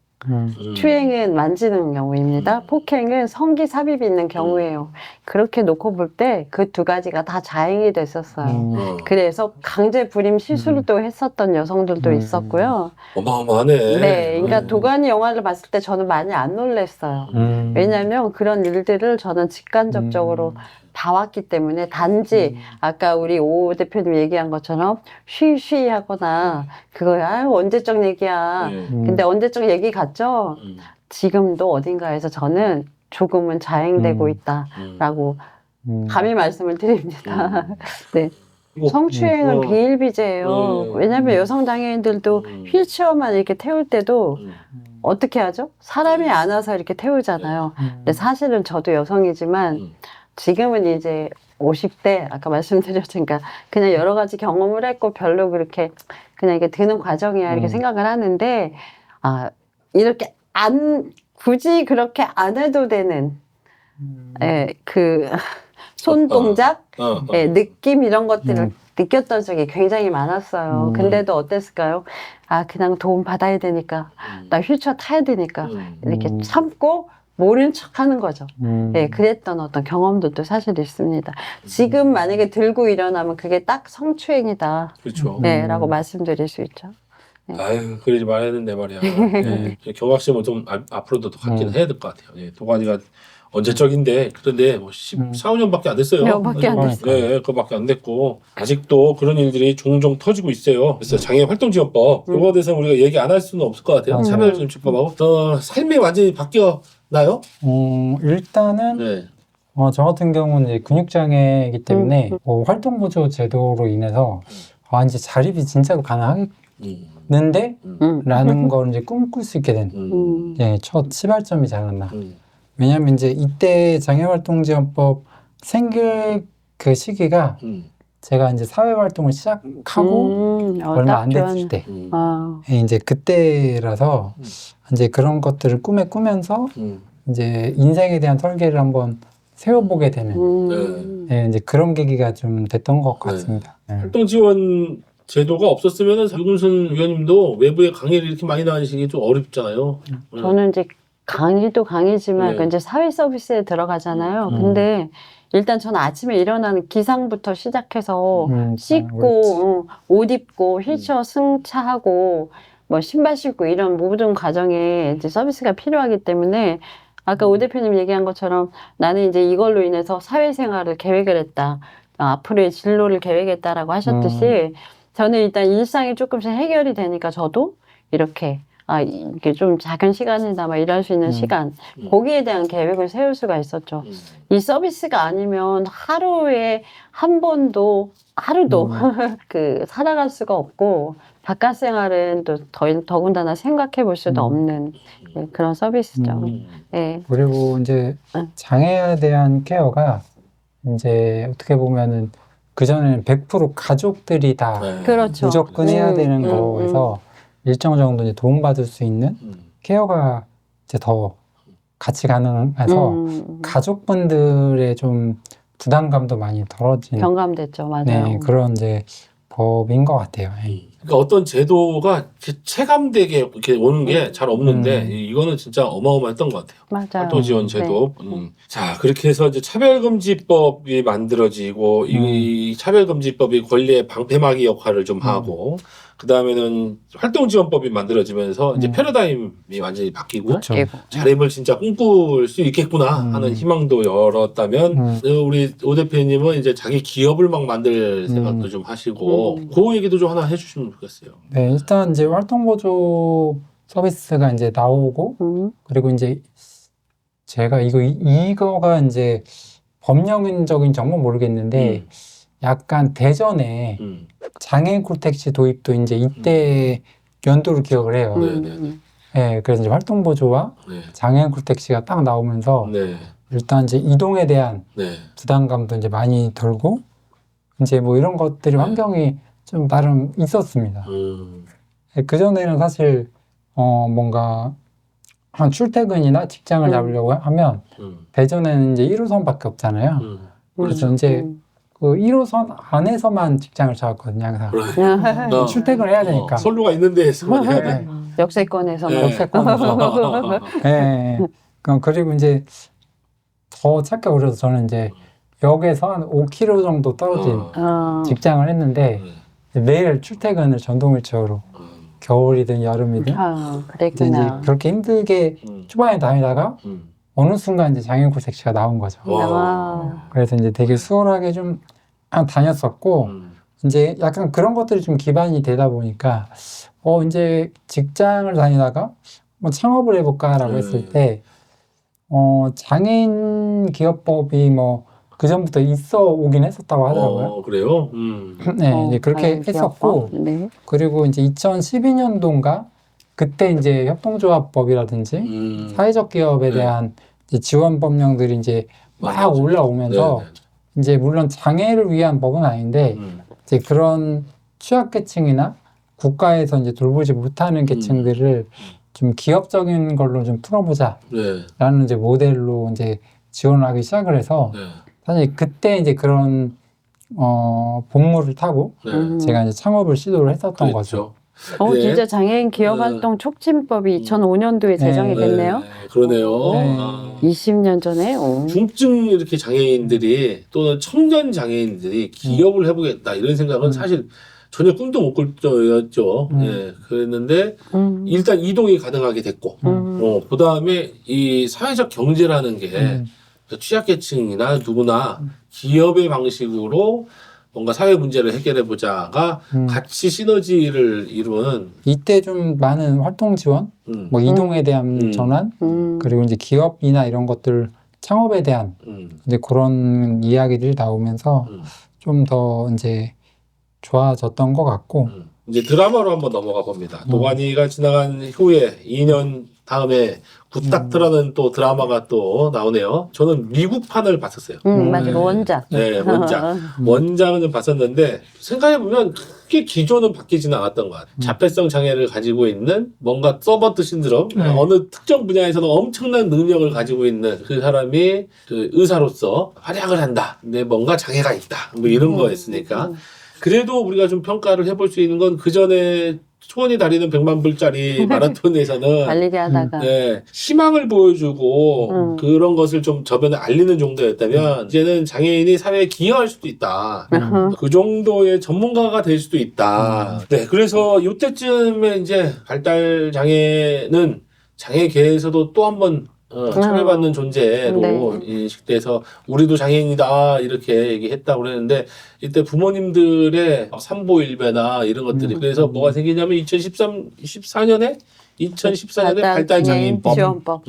추행은 만지는 경우입니다. 폭행은 성기 삽입이 있는 경우예요. 그렇게 놓고 볼 때 그 두 가지가 다 자행이 됐었어요. 그래서 강제 불임 시술도 했었던 여성들도 있었고요. 어마어마하네. 네, 그러니까 도가니 영화를 봤을 때 저는 많이 안 놀랐어요. 왜냐하면 그런 일들을 저는 직간접적으로 봐왔기 때문에 단지 아까 우리 오 대표님 얘기한 것처럼 쉬쉬 하거나 그거야 언제적 얘기야. 근데 언제적 얘기 같죠? 지금도 어딘가에서 저는 조금은 자행되고 있다라고 감히 말씀을 드립니다. 네. 성추행은 비일비재예요. 왜냐하면 여성 장애인들도 휠체어만 이렇게 태울 때도 어떻게 하죠? 사람이 안 와서 이렇게 태우잖아요. 근데 사실은 저도 여성이지만 지금은 이제 50대 아까 말씀드렸으니까 그냥 여러 가지 경험을 했고 별로 그렇게 그냥 이게 드는 과정이야 이렇게 생각을 하는데 이렇게 굳이 그렇게 안 해도 되는 그 손동작, 느낌 이런 것들을 느꼈던 적이 굉장히 많았어요. 근데도 어땠을까요? 그냥 도움 받아야 되니까 나 휠체어 타야 되니까 이렇게 참고 모른 척 하는 거죠. 그랬던 어떤 경험들도 사실 있습니다. 지금 만약에 들고 일어나면 그게 딱 성추행이다. 그렇죠. 라고 말씀드릴 수 있죠. 아유, 그러지 말아야 된대 말이야. 경각심은 좀 앞으로도 더 갖기는 해야 될 것 같아요. 도가니가 언제적인데, 그런데 뭐 14~15년밖에 안 됐어요. 몇 밖에 안 됐어요. 그거밖에 안 됐고, 아직도 그런 일들이 종종 터지고 있어요. 그래서 장애활동지원법, 이거에 대해서 우리가 얘기 안 할 수는 없을 것 같아요. 차별금지법하고. 삶이 완전히 바뀌었나요? 일단은, 저 같은 경우는 이제 근육장애이기 때문에, 활동보조 제도로 인해서, 이제 자립이 진짜로 가능하겠는데? 라는 걸 이제 꿈꿀 수 있게 된, 첫 시발점이 잘났나. 왜냐면 이제 이때 장애활동지원법 생길 그 시기가 제가 이제 사회활동을 시작하고 얼마 안 됐을 때 이제 그때라서 이제 그런 것들을 꿈에 꾸면서 이제 인생에 대한 설계를 한번 세워보게 되는 이제 그런 계기가 좀 됐던 것 같습니다. 활동 지원 제도가 없었으면 유금순 위원님도 외부에 강의를 이렇게 많이 다니시기 좀 어렵잖아요. 저는 이제 강의도 강의지만 이제 사회 서비스에 들어가잖아요. 근데 일단 저는 아침에 일어나는 기상부터 시작해서 씻고 옷 입고 휠체어 승차하고 뭐 신발 신고 이런 모든 과정에 이제 서비스가 필요하기 때문에 아까 오 대표님 얘기한 것처럼 나는 이제 이걸로 인해서 사회생활을 계획을 했다. 앞으로의 진로를 계획했다라고 하셨듯이 저는 일단 일상이 조금씩 해결이 되니까 저도 이렇게 이게 좀 작은 시간이나마 일할 수 있는 시간 거기에 대한 계획을 세울 수가 있었죠. 이 서비스가 아니면 하루에 한 번도 하루도 그 살아갈 수가 없고 바깥 생활은 또 더군다나 생각해 볼 수도 없는 그런 서비스죠. 그리고 이제 장애에 대한 케어가 이제 어떻게 보면은 그전에는 100% 가족들이 다 그렇죠. 무조건 해야 되는 거에서 일정 정도 이제 도움받을 수 있는 케어가 이제 더 같이 가능해서 가족분들의 좀 부담감도 많이 덜어진 경감됐죠, 맞아요. 그런 이제 법인 것 같아요. 그러니까 어떤 제도가 이렇게 체감되게 이렇게 오는 게 잘 없는데 이거는 진짜 어마어마했던 것 같아요. 맞아요. 활동 지원 제도. 자, 그렇게 해서 이제 차별금지법이 만들어지고 이 차별금지법이 권리의 방패막이 역할을 좀 하고 그 다음에는 활동지원법이 만들어지면서 이제 패러다임이 완전히 바뀌고 그렇죠. 자립을 진짜 꿈꿀 수 있겠구나 하는 희망도 열었다면 우리 오 대표님은 이제 자기 기업을 막 만들 생각도 좀 하시고 그 얘기도 좀 하나 해주시면 좋겠어요. 네, 일단 이제 활동보조 서비스가 이제 나오고 그리고 이제 제가 이거가 이제 법령적인 정보는 모르겠는데 약간 대전에 장애인 콜택시 도입도 이제 이때 연도를 기억을 해요. 네, 그래서 이제 활동보조와 장애인 콜택시가 딱 나오면서 일단 이제 이동에 대한 부담감도 이제 많이 덜고 이제 뭐 이런 것들이 환경이 좀 나름 있었습니다. 그 전에는 사실 뭔가 한 출퇴근이나 직장을 잡으려고 하면 대전에는 이제 1호선밖에 없잖아요. 그래서 이제 그 1호선 안에서만 직장을 잡았거든요, 항상. 출퇴근을 해야 되니까. 선로가 있는 데에서만 해야 돼. 역세권에서만. 역세권에서. 네. 그리고 이제 더 찾기 어려서 저는 이제 역에서 한 5km 정도 떨어진 직장을 했는데 매일 출퇴근을 전동휠체어로 겨울이든 여름이든 그랬구나. 이제 그렇게 힘들게 초반에 다니다가 어느 순간 이제 장애인 콜택시가 나온 거죠. 그래서 이제 되게 수월하게 좀 다녔었고 이제 약간 그런 것들이 좀 기반이 되다 보니까 이제 직장을 다니다가 뭐 창업을 해볼까라고 했을 때 장애인 기업법이 뭐 그 전부터 있어 오긴 했었다고 하더라고요. 그래요? 네, 이제 그렇게 했었고 그리고 이제 2012년도인가 그때 이제 협동조합법이라든지 사회적 기업에 대한 이제 지원 법령들이 이제 막 올라오면서 이제 물론 장애를 위한 법은 아닌데 이제 그런 취약계층이나 국가에서 이제 돌보지 못하는 계층들을 좀 기업적인 걸로 좀 풀어보자라는 이제 모델로 이제 지원을 하기 시작을 해서 사실 그때 이제 그런 본물을 타고 제가 이제 창업을 시도를 했었던 거죠. 진짜 장애인 기업활동 촉진법이 2005년도에 제정이 됐네요. 그러네요. 20년 전에. 중증 이렇게 장애인들이 또는 청년 장애인들이 기업을 해보겠다 이런 생각은 사실 전혀 꿈도 못 꿀였죠. 그랬는데 일단 이동이 가능하게 됐고, 그 다음에 이 사회적 경제라는 게 취약계층이나 누구나 기업의 방식으로 뭔가 사회 문제를 해결해보자가 같이 시너지를 이루는 이때 좀 많은 활동 지원, 뭐 이동에 대한 전환, 그리고 이제 기업이나 이런 것들 창업에 대한 이제 그런 이야기들이 나오면서 좀 더 이제 좋아졌던 것 같고 이제 드라마로 한번 넘어가 봅니다. 도가니가 지나간 후에 2년 다음에 굿닥터라는 또 드라마가 또 나오네요. 저는 미국판을 봤었어요. 맞아요. 원작. 네, 원작. 원작은 좀 봤었는데 생각해보면 크게 기조는 바뀌지는 않았던 것 같아요. 자폐성 장애를 가지고 있는 뭔가 서번트 신드롬, 어느 특정 분야에서는 엄청난 능력을 가지고 있는 그 사람이 그 의사로서 활약을 한다. 근데 뭔가 장애가 있다. 뭐 이런 거였으니까. 그래도 우리가 좀 평가를 해볼 수 있는 건 그 전에 초원이 다리는 100만 불짜리 마라톤에서는 달리기 하다가 희망을 보여주고 그런 것을 좀 저변에 알리는 정도였다면 이제는 장애인이 사회에 기여할 수도 있다. 그 정도의 전문가가 될 수도 있다. 네, 그래서 이때쯤에 이제 발달 장애는 장애계에서도 또 한 번 차별받는 존재로 인식돼서 우리도 장애인이다 이렇게 얘기했다고 그랬는데 이때 부모님들의 삼보일배나 이런 것들이 그래서 뭐가 생기냐면 2014년에 발달장애인법, 지원법.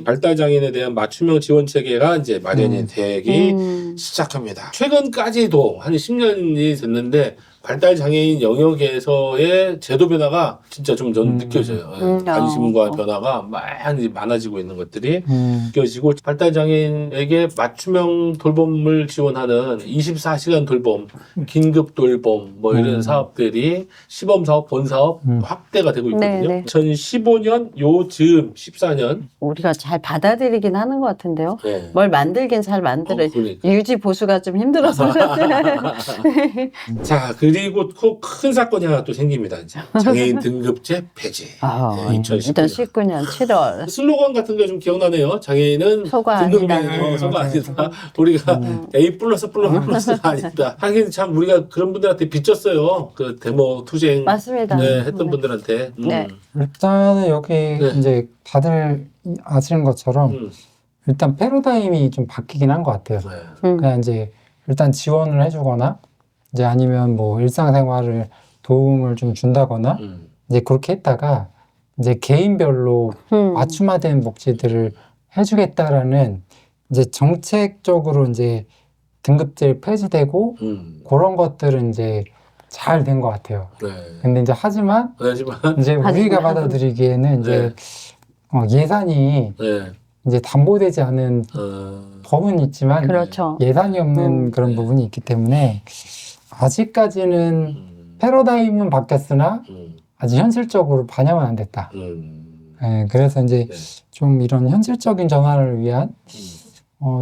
발달장애인에 대한 맞춤형 지원 체계가 이제 마련이 되기 시작합니다. 최근까지도 한 10년이 됐는데 발달장애인 영역에서의 제도 변화가 진짜 좀 전 느껴져요. 관심과 변화가 많이 많아지고 있는 것들이 느껴지고 발달장애인에게 맞춤형 돌봄을 지원하는 24시간 돌봄, 긴급 돌봄 뭐 이런 사업들이 시범사업, 본사업 확대가 되고 있거든요. 2015년 요즈음 14년 우리가 잘 받아들이긴 하는 것 같은데요. 뭘 만들긴 잘 만들어요. 그러니까. 유지 보수가 좀 힘들어서. 자, 그 그리고 큰 사건이 하나 또 생깁니다. 이제 장애인 등급제 폐지. 네, 2019년 7월. 슬로건 같은 게 좀 기억나네요. 장애인은 소가 등급이 아니다. 소가 아니다. 우리가 A 플러스가 아니다. 하긴 참 우리가 그런 분들한테 빚졌어요. 그 데모 투쟁 맞습니다. 네, 했던 분들한테. 네. 일단은 여기 네. 이제 다들 아시는 것처럼 일단 패러다임이 좀 바뀌긴 한 것 같아요. 네. 그냥 이제 일단 지원을 해주거나 이제 아니면 뭐 일상생활을 도움을 좀 준다거나 이제 그렇게 했다가 이제 개인별로 맞춤화된 복지들을 해주겠다라는 이제 정책적으로 이제 등급제 폐지되고 그런 것들은 이제 잘 된 것 같아요. 네. 근데 이제 하지만 이제 우리가 받아들이기에는 이제 예산이 네. 이제 담보되지 않은 법은 있지만 그렇죠. 예산이 없는 그런 부분이 있기 때문에 아직까지는 패러다임은 바뀌었으나 아직 현실적으로 반영은 안 됐다. 네, 그래서 이제 좀 이런 현실적인 전환을 위한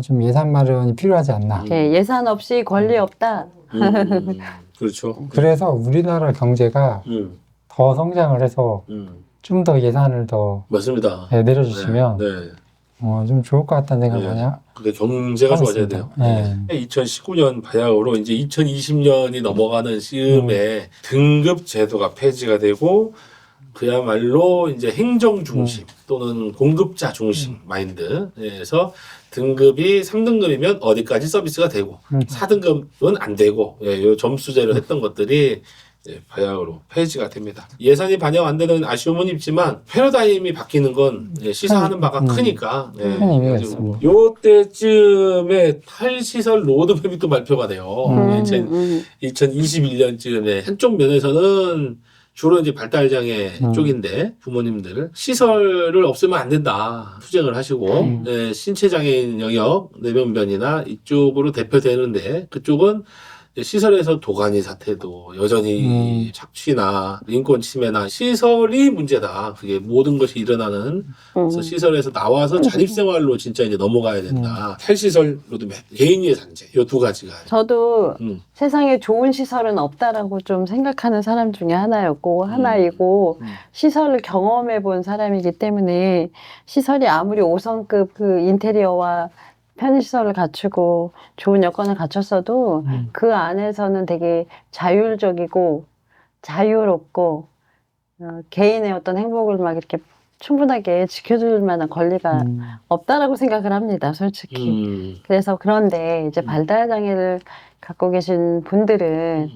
좀 예산 마련이 필요하지 않나. 네, 예산 없이 권리 없다. 그렇죠. 그래서 우리나라 경제가 더 성장을 해서 좀 더 예산을 더 맞습니다. 내려주시면 네. 좀 좋을 것 같다는 생각 많이 근데 경제가 하고 좋아져야 있습니다. 돼요. 2019년 바야흐로 이제 2020년이 넘어가는 시음에 등급 제도가 폐지가 되고 그야말로 이제 행정 중심 또는 공급자 중심 마인드에서 등급이 3등급이면 어디까지 서비스가 되고 4등급은 안 되고 요 점수제로 했던 것들이 바야흐로 폐지가 됩니다. 예산이 반영 안 되는 아쉬움은 있지만 패러다임이 바뀌는 건 시사하는 바가 크니까 큰 의미가 있습니다. 요때쯤에 탈시설 로드맵이 또 발표가 돼요. 2021년쯤에 한쪽 면에서는 주로 이제 발달장애 쪽인데 부모님들 시설을 없애면 안 된다 투쟁을 하시고 신체장애인 영역 내변변이나 이쪽으로 대표되는데 그쪽은 시설에서 도가니 사태도 여전히 착취나 인권 침해나 시설이 문제다. 그게 모든 것이 일어나는 그래서 시설에서 나와서 자립생활로 진짜 이제 넘어가야 된다. 탈시설 로드맵, 개인 예산제 요 두 가지가. 저도 세상에 좋은 시설은 없다라고 좀 생각하는 사람 중에 하나이고 시설을 경험해 본 사람이기 때문에 시설이 아무리 5성급 그 인테리어와 편의시설을 갖추고 좋은 여건을 갖췄어도 그 안에서는 되게 자율적이고 자유롭고 개인의 어떤 행복을 막 이렇게 충분하게 지켜줄 만한 권리가 없다라고 생각을 합니다, 솔직히. 그래서 그런데 이제 발달장애를 갖고 계신 분들은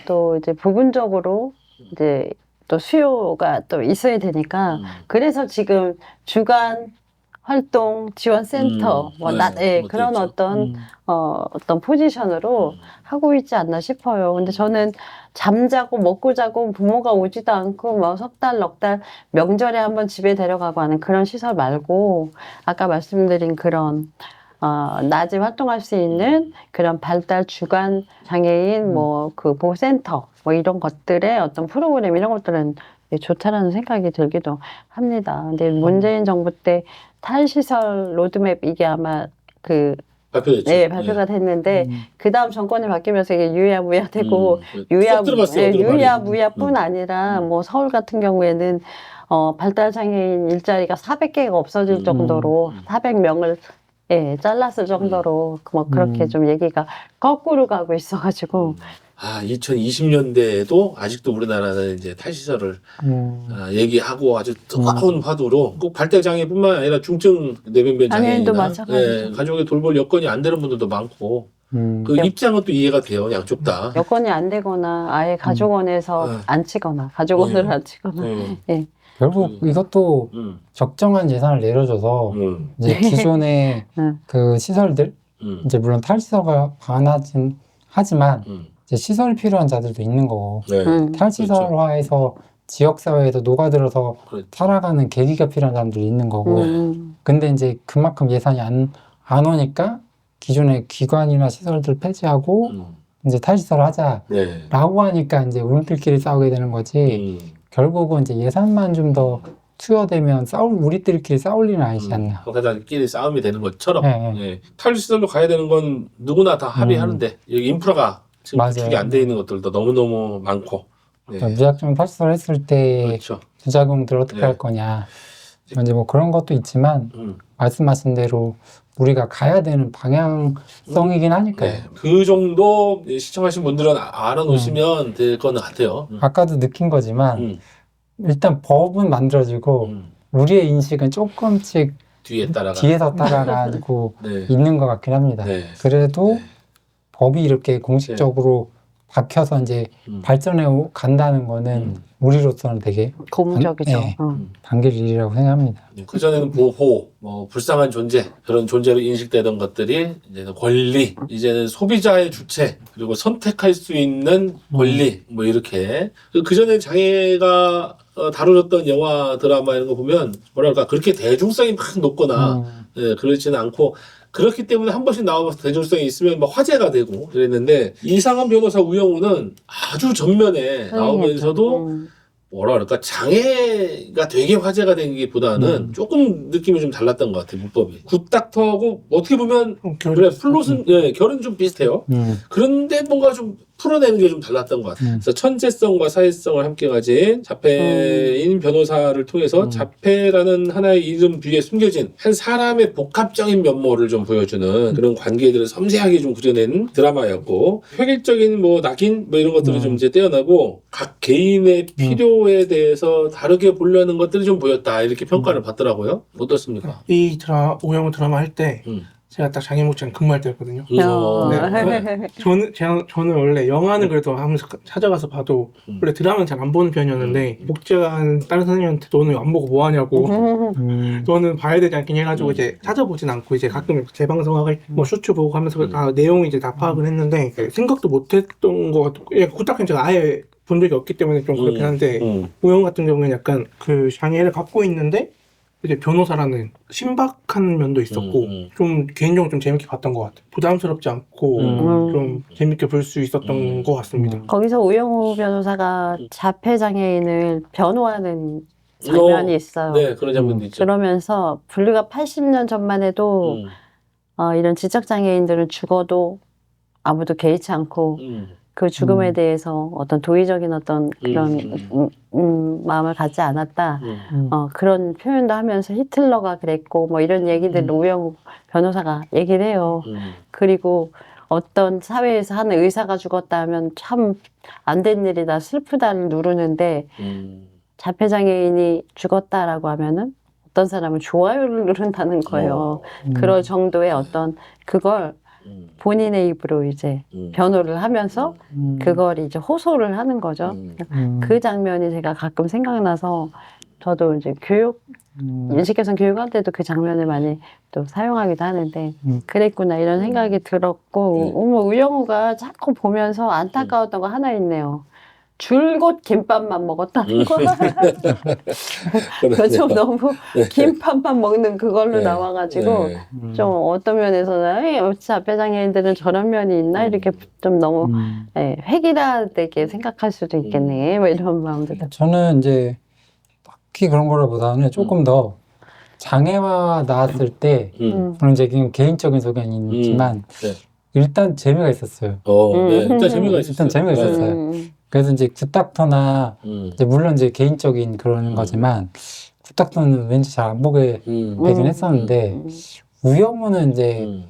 또 이제 부분적으로 이제 또 수요가 또 있어야 되니까 그래서 지금 주간 활동 지원센터 그런 어떤 포지션으로 하고 있지 않나 싶어요. 근데 저는 잠자고 먹고 자고 부모가 오지도 않고 뭐 석 달, 넉 달 명절에 한번 집에 데려가고 하는 그런 시설 말고 아까 말씀드린 그런 낮에 활동할 수 있는 그런 발달 주간 장애인 뭐 그 보호센터 뭐 이런 것들의 어떤 프로그램 이런 것들은 좋다라는 생각이 들기도 합니다. 근데 문재인 정부 때 탈시설 로드맵 이게 아마 발표됐죠. 발표가 됐는데 그 다음 정권이 바뀌면서 이게 유야무야되고 유야무야뿐 아니라 뭐 서울 같은 경우에는 발달 장애인 일자리가 400개가 없어질 정도로 400명을 잘랐을 정도로 뭐 그렇게 좀 얘기가 거꾸로 가고 있어가지고. 2020년대에도 아직도 우리나라는 이제 탈시설을 얘기하고 아주 뜨거운 화두로 꼭 발달장애뿐만 아니라 중증 내변변 장애인이나 가족의 돌볼 여건이 안 되는 분들도 많고 그 입장은 또 이해가 돼요. 양쪽 다. 여건이 안 되거나 아예 가족원에서 안 치거나 가족원을 안 치거나. 결국 이것도 적정한 예산을 내려줘서 이제 기존의 그 시설들 이제 물론 탈시설가 반하진 하지만 이제 시설이 필요한 자들도 있는 거고 탈시설화해서 지역사회에도 녹아들어서 살아가는 계기가 필요한 사람들이 있는 거고 근데 이제 그만큼 예산이 안 오니까 기존의 기관이나 시설들 폐지하고 이제 탈시설 하자라고 하니까 이제 우리들끼리 싸우게 되는 거지 결국은 이제 예산만 좀 더 투여되면 우리들끼리 싸울 일은 아니지 않나. 당사자끼리 싸움이 되는 것처럼 탈시설로 가야 되는 건 누구나 다 합의하는데 여기 인프라가 지금 맞아요. 구축이 안 돼 있는 것들도 너무너무 많고. 네. 무작정 탈출했을 때 그렇죠. 부작용들 어떻게 네. 할 거냐. 이제 뭐 그런 것도 있지만 말씀하신 대로 우리가 가야 되는 방향성이긴 하니까요. 네. 그 정도 시청하신 분들은 알아놓으시면 될 것 같아요. 아까도 느낀 거지만 일단 법은 만들어지고 우리의 인식은 조금씩 뒤에서 따라가지고 네. 있는 것 같긴 합니다. 네. 그래도 네. 법이 이렇게 공식적으로 박혀서 이제 발전해 간다는 거는 우리로서는 되게 고무적이죠. 네. 반길 일이라고 생각합니다. 그전에는 보호, 뭐 불쌍한 존재, 그런 존재로 인식되던 것들이 이제는 권리, 이제는 소비자의 주체, 그리고 선택할 수 있는 권리, 뭐 이렇게. 그전에 장애가 다뤄졌던 영화, 드라마 이런 거 보면 뭐랄까 그렇게 대중성이 막 높거나 네, 그렇지는 않고, 그렇기 때문에 한 번씩 나오면서 대중성이 있으면 막 화제가 되고 그랬는데, 이상한 변호사 우영우는 아주 전면에 나오면서도 뭐라 그럴까, 장애가 되게 화제가 된 게 보다는 조금 느낌이 좀 달랐던 것 같아요. 문법이 굿닥터하고 어떻게 보면 그래 플롯은 네, 결은 좀 비슷해요. 그런데 뭔가 좀 풀어내는 게 좀 달랐던 것 같아요. 그래서 천재성과 사회성을 함께 가진 자폐인 변호사를 통해서 자폐라는 하나의 이름 뒤에 숨겨진 한 사람의 복합적인 면모를 좀 보여주는 그런 관계들을 섬세하게 좀 그려낸 드라마였고, 획일적인 뭐 낙인 뭐 이런 것들이 좀 이제 떼어나고 각 개인의 필요에 대해서 다르게 보려는 것들이 좀 보였다, 이렇게 평가를 받더라고요. 어떻습니까? 이 오영우 드라마 할 때 제가 딱 장애목장 근무할 때였거든요. 네. 저는 원래 영화는 그래도 하면서 찾아가서 봐도 원래 드라마는 잘 안 보는 편이었는데, 목재한 다른 선생님한테 너는 안 보고 뭐 하냐고 너는 봐야 되지 않겠냐 해가지고 이제 찾아보진 않고 이제 가끔 재방송하고 뭐 쇼츠 보고 하면서 다 내용이 이제 다 파악을 했는데, 생각도 못했던 것 같고, 굿닥터는 제가 아예 본 적이 없기 때문에 좀 그렇긴 한데, 오영 같은 경우는 약간 그 장애를 갖고 있는데 이제 변호사라는 신박한 면도 있었고, 좀 개인적으로 좀 재밌게 봤던 것 같아요. 부담스럽지 않고 좀 재밌게 볼 수 있었던 것 같습니다. 거기서 우영우 변호사가 자폐장애인을 변호하는 장면이 있어요. 네, 그런 장면도 있죠. 그러면서 불과 80년 전만 해도 이런 지적장애인들은 죽어도 아무도 개의치 않고 그 죽음에 대해서 어떤 도의적인 어떤 그런 마음을 갖지 않았다. 그런 표현도 하면서 히틀러가 그랬고 뭐 이런 얘기들 우영우 변호사가 얘기를 해요. 그리고 어떤 사회에서 한 의사가 죽었다 하면 참 안 된 일이다, 슬프다를 누르는데 자폐장애인이 죽었다라고 하면은 어떤 사람은 좋아요를 누른다는 거예요. 그럴 정도의 어떤 그걸 본인의 입으로 이제 변호를 하면서 그걸 이제 호소를 하는 거죠. 그 장면이 제가 가끔 생각나서 저도 이제 인식개선 교육할 때도 그 장면을 많이 또 사용하기도 하는데, 그랬구나 이런 생각이 들었고, 우영우가 자꾸 보면서 안타까웠던 거 하나 있네요. 줄곧 김밥만 먹었다는 거. 좀 너무 김밥만 먹는 그걸로 나와가지고 좀 어떤 면에서는 자폐장애인들은 저런 면이 있나 이렇게 좀 너무 획일화되게 생각할 수도 있겠네, 뭐 이런 마음도 들어요. 저는 이제 딱히 그런 거라보다는 조금 더 장애와 나왔을 때 그런 이제 개인적인 소견이 있지만 일단 재미가 있었어요. 네. 일단 재미가 있었어요. 일단 재미가 있었어요. 그래서 이제 굿닥터나 이제 물론 이제 개인적인 그런 거지만 굿닥터는 왠지 잘 안 보게 되긴 했었는데, 우영우는 이제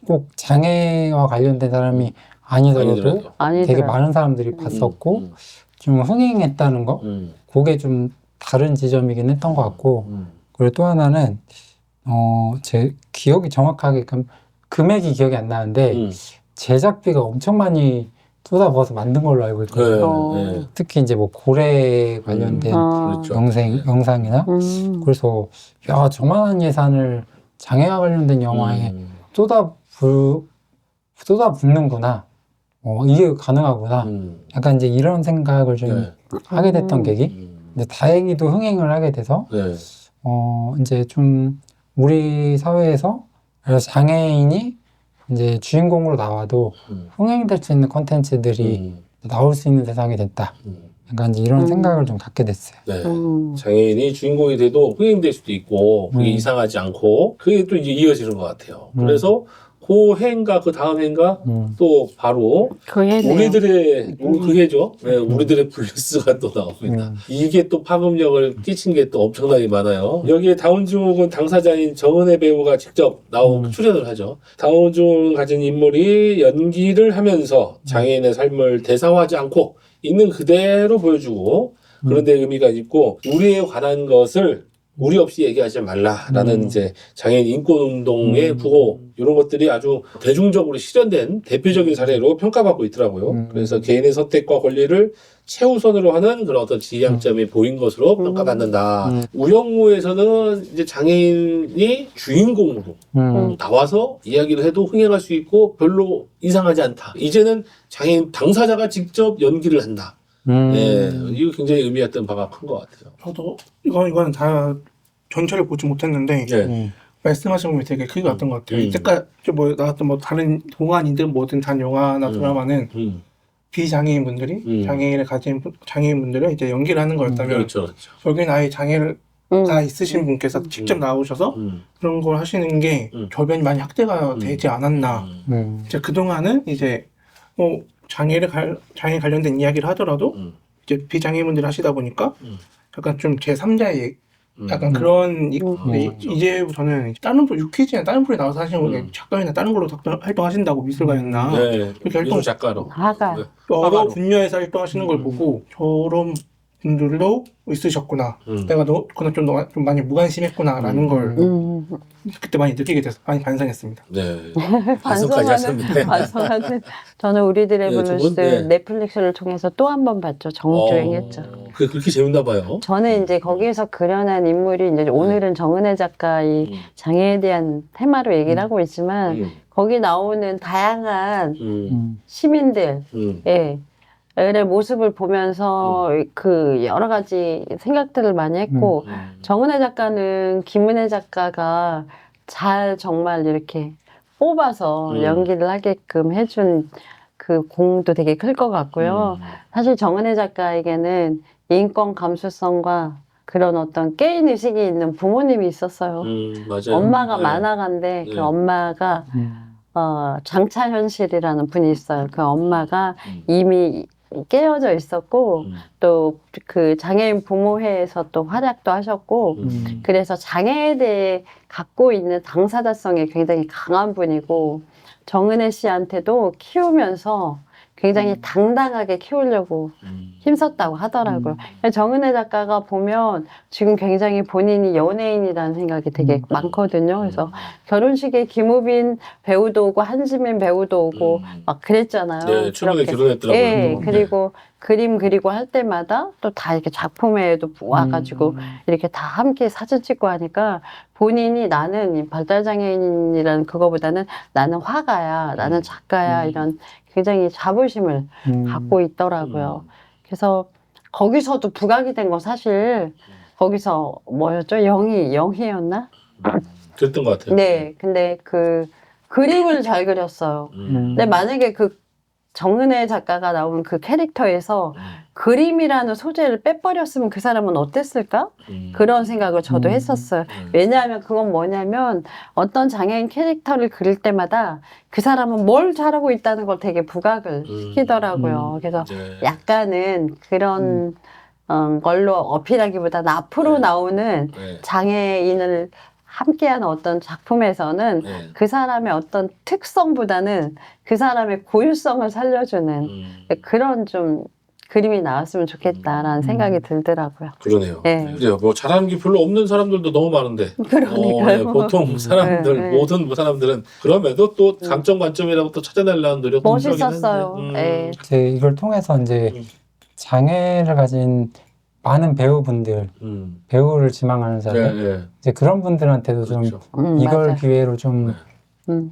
꼭 장애와 관련된 사람이 아니더라도 되게 많은 사람들이 봤었고 좀 흥행했다는 거, 그게 좀 다른 지점이긴 했던 것 같고, 그리고 또 하나는 제 기억이 정확하게 금액이 기억이 안 나는데 제작비가 엄청 많이 쏟아부어서 만든 걸로 알고 있거든요. 특히 이제 뭐 고래 관련된 그렇죠. 영상이나 그래서 야, 저만한 예산을 장애와 관련된 영화에 쏟아붓는구나, 이게 가능하구나, 약간 이제 이런 생각을 좀 하게 됐던 계기. 근데 다행히도 흥행을 하게 돼서 이제 좀 우리 사회에서 장애인이 이제 주인공으로 나와도 흥행될 수 있는 콘텐츠들이 나올 수 있는 세상이 됐다. 약간 이제 이런 생각을 좀 갖게 됐어요. 네. 장애인이 주인공이 돼도 흥행될 수도 있고 그게 이상하지 않고 그게 또 이제 이어지는 것 같아요. 그래서 그 해인가 그 다음 해인가 또 바로 그 해네요. 우리들의 그 해죠. 네, 우리들의 블루스가 또 나옵니다. 이게 또 파급력을 끼친 게 또 엄청나게 많아요. 여기에 다운증후군 당사자인 정은혜 배우가 직접 출연을 하죠. 다운증후군 가진 인물이 연기를 하면서 장애인의 삶을 대사화하지 않고 있는 그대로 보여주고 그런 데 의미가 있고 우리에 관한 것을 우리 없이 얘기하지 말라라는 이제 장애인 인권 운동의 구호 이런 것들이 아주 대중적으로 실현된 대표적인 사례로 평가받고 있더라고요. 그래서 개인의 선택과 권리를 최우선으로 하는 그런 어떤 지향점이 보인 것으로 평가받는다. 우영우에서는 이제 장애인이 주인공으로 나와서 이야기를 해도 흥행할 수 있고 별로 이상하지 않다. 이제는 장애인 당사자가 직접 연기를 한다. 네, 이거 굉장히 의미했던 바가 큰 것 같아요. 저도 이거는 다 전체를 보지 못했는데 네. 말씀하신 부분이 되게 크게 왔던 것 같아요. 이때까지 뭐 나왔던 뭐 다른 동안이든 뭐든 단 영화나 드라마는 비장애인 분들이 장애인을 가진 장애인 분들을 이제 연기를 하는 거였다면 그렇죠. 여기는 아예 장애가 있으신 분께서 직접 나오셔서 그런 걸 하시는 게 결변이 많이 확대가 되지 않았나. 이제 그 동안은 이제 뭐 장애 관련된 이야기를 하더라도 이제 비장애인분들이 하시다 보니까 약간 좀 제3자의 약간 그런 이제부터는 다른 유퀴즈나 다른 프로에 나와서 하시는 분이 작가이나 다른 걸로 활동하신다고 미술가였나 네. 그렇게 활동 작가로. 화가. 네. 여러 분야에서 활동하시는 걸 보고 저런 분들도 있으셨구나. 내가 그건 좀 많이 무관심했구나라는 걸 그때 많이 느끼게 돼서 많이 반성했습니다. 네. 반성까지 하셨는데. 반성하는. 저는 우리들의 네, 블루스 네. 넷플릭스를 통해서 또 한 번 봤죠. 정주행했죠. 그게 그렇게 재밌나 봐요. 저는 이제 거기에서 그려낸 인물이 이제 오늘은 정은혜 작가의 장애에 대한 테마로 얘기를 하고 있지만 거기 나오는 다양한 시민들, 예. 의 모습을 보면서 그 여러 가지 생각들을 많이 했고 정은혜 작가는 김은혜 작가가 잘 정말 이렇게 뽑아서 연기를 하게끔 해준 그 공도 되게 클 것 같고요. 사실 정은혜 작가에게는 인권 감수성과 그런 어떤 깨인 의식이 있는 부모님이 있었어요. 맞아요. 엄마가 네. 만화가인데 네. 그 엄마가 장차현실이라는 분이 있어요. 그 엄마가 이미 깨어져 있었고 또 그 장애인 부모회에서 또 활약도 하셨고 그래서 장애에 대해 갖고 있는 당사자성이 굉장히 강한 분이고 정은혜 씨한테도 키우면서 굉장히 당당하게 키우려고 힘썼다고 하더라고요. 정은혜 작가가 보면 지금 굉장히 본인이 연예인이라는 생각이 되게 많거든요. 그래서 결혼식에 김우빈 배우도 오고 한지민 배우도 오고 막 그랬잖아요. 네, 최근에 그렇게. 결혼했더라고요. 예, 그리고 그림 그리고 할 때마다 또 다 이렇게 작품회에도 와가지고 이렇게 다 함께 사진 찍고 하니까 본인이 나는 발달장애인이라는 그거보다는 나는 화가야, 나는 작가야 이런 굉장히 자부심을 갖고 있더라고요. 그래서 거기서도 부각이 된 거 사실 거기서 뭐였죠? 영희였나? 그랬던 것 같아요. 네, 근데 그 그림을 잘 그렸어요. 근데 만약에 그 정은혜 작가가 나온 그 캐릭터에서 그림이라는 소재를 빼버렸으면 그 사람은 어땠을까? 그런 생각을 저도 했었어요. 왜냐하면 그건 뭐냐면 어떤 장애인 캐릭터를 그릴 때마다 그 사람은 뭘 잘하고 있다는 걸 되게 부각을 시키더라고요. 그래서 네. 약간은 그런 걸로 어필하기보다는 앞으로 나오는 네. 장애인을 함께하는 어떤 작품에서는 네. 그 사람의 어떤 특성보다는 그 사람의 고유성을 살려주는 그런 좀 그림이 나왔으면 좋겠다라는 생각이 들더라고요. 그러네요. 네. 그래요. 뭐 잘하는 게 별로 없는 사람들도 너무 많은데. 그러니까요. 보통 사람들 네. 모든 사람들은 그럼에도 또 장점 관점이라고 또 찾아내려는 노력도 멋있었어요. 네. 이제 이걸 통해서 이제 장애를 가진 많은 배우분들, 배우를 지망하는 사람, 네. 이제 그런 분들한테도 그렇죠. 좀 이걸 맞아요. 기회로 좀 음.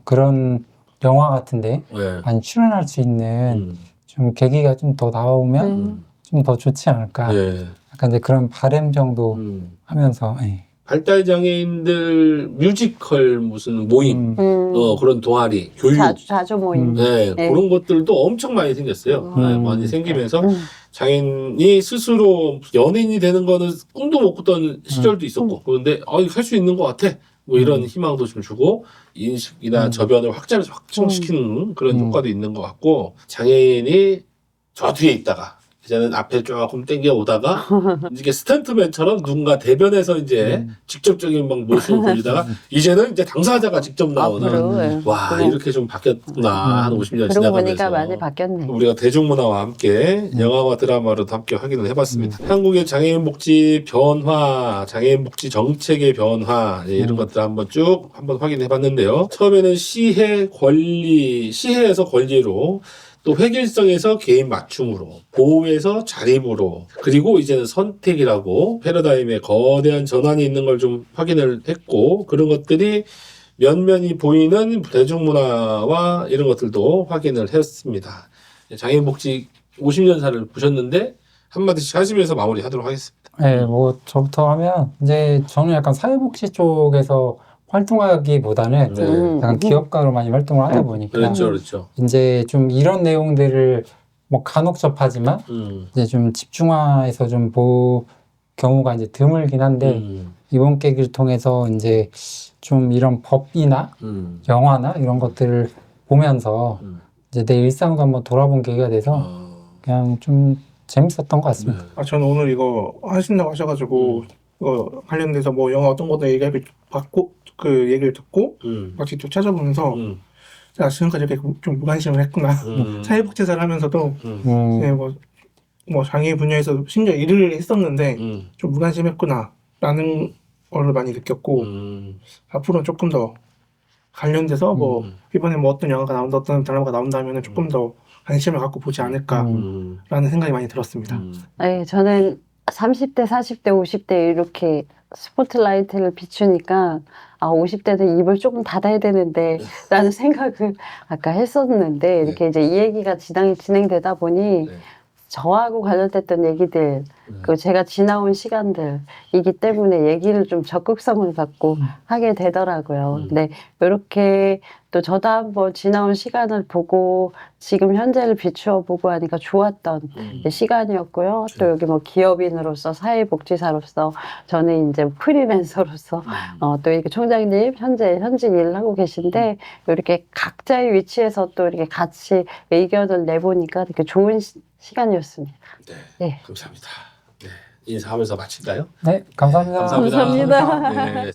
그런 영화 같은데 네. 많이 출연할 수 있는 좀 계기가 좀 더 나오면 좀 더 좋지 않을까. 네. 약간 이제 그런 바램 정도 하면서. 예. 발달 장애인들 뮤지컬 무슨 모임, 그런 동아리, 교육, 자주 모임. 네, 네. 그런 것들도 엄청 많이 생겼어요. 네, 많이 생기면서 장애인이 스스로 연예인이 되는 거는 꿈도 못 꿨던 시절도 있었고 그런데 할 수 있는 것 같아. 뭐 이런 희망도 좀 주고 인식이나 저변을 확장시키는 그런 효과도 있는 것 같고 장애인이 저 뒤에 있다가 이제는 앞에 조금 땡겨 오다가 이게 스탠트맨처럼 누군가 대변에서 이제 직접적인 막 모습을 보이다가 이제는 이제 당사자가 직접 나오는 앞으로, 예. 와 그래. 이렇게 좀 바뀌었구나 한 50년 그러고 보니까 지나가면서 많이 바뀌었네. 우리가 대중문화와 함께 영화와 드라마로도 함께 확인을 해봤습니다. 한국의 장애인 복지 변화, 장애인 복지 정책의 변화 이런 것들 한번 쭉 한번 확인해봤는데요. 처음에는 시혜에서 권리로 또 획일성에서 개인 맞춤으로, 보호에서 자립으로, 그리고 이제는 선택이라고 패러다임에 거대한 전환이 있는 걸 좀 확인을 했고 그런 것들이 면면이 보이는 대중문화와 이런 것들도 확인을 했습니다. 장애인복지 50년사를 보셨는데 한마디씩 하시면서 마무리하도록 하겠습니다. 네, 뭐 저부터 하면 이제 저는 약간 사회복지 쪽에서 활동하기보다는 네. 약간 기업가로 많이 활동을 하다 보니까 그렇죠. 이제 좀 이런 내용들을 뭐 간혹 접하지만 이제 좀 집중화해서 좀 볼 경우가 이제 드물긴 한데 이번 계기를 통해서 이제 좀 이런 법이나 영화나 이런 것들을 보면서 이제 내 일상도 한번 돌아본 계기가 돼서 그냥 좀 재밌었던 것 같습니다. 네. 아, 저는 오늘 이거 하신다고 하셔가지고 이거 관련돼서 뭐 영화 어떤 것도 얘기를 받고 그 얘기를 듣고 막 직접 찾아보면서 제가 지금까지 이렇게 좀 무관심을 했구나. 사회복지사를 하면서도 네, 뭐 장애 분야에서 심지어 일을 했었는데 좀 무관심했구나라는 걸 많이 느꼈고 앞으로는 조금 더 관련돼서 뭐 이번에 뭐 어떤 영화가 나온다 어떤 드라마가 나온다면 조금 더 관심을 갖고 보지 않을까라는 생각이 많이 들었습니다. 네, 저는 30대, 40대, 50대 이렇게 스포트라이트를 비추니까 아 50대도 입을 조금 닫아야 되는데 라는 생각을 아까 했었는데 이렇게 이제 이 얘기가 진행되다 보니 저하고 관련됐던 얘기들 그리고 제가 지나온 시간들이기 때문에 얘기를 좀 적극성을 갖고 하게 되더라고요. 근데 이렇게 또 저도 한번 지나온 시간을 보고 지금 현재를 비추어 보고 하니까 좋았던 시간이었고요. 또 여기 뭐 기업인으로서 사회복지사로서 저는 이제 프리랜서로서 또 이렇게 총장님 현직 일을 하고 계신데 이렇게 각자의 위치에서 또 이렇게 같이 의견을 내보니까 되게 좋은 시간이었습니다. 네. 감사합니다. 네. 인사하면서 마칠까요? 네, 감사합니다. 감사합니다. 감사합니다. 네.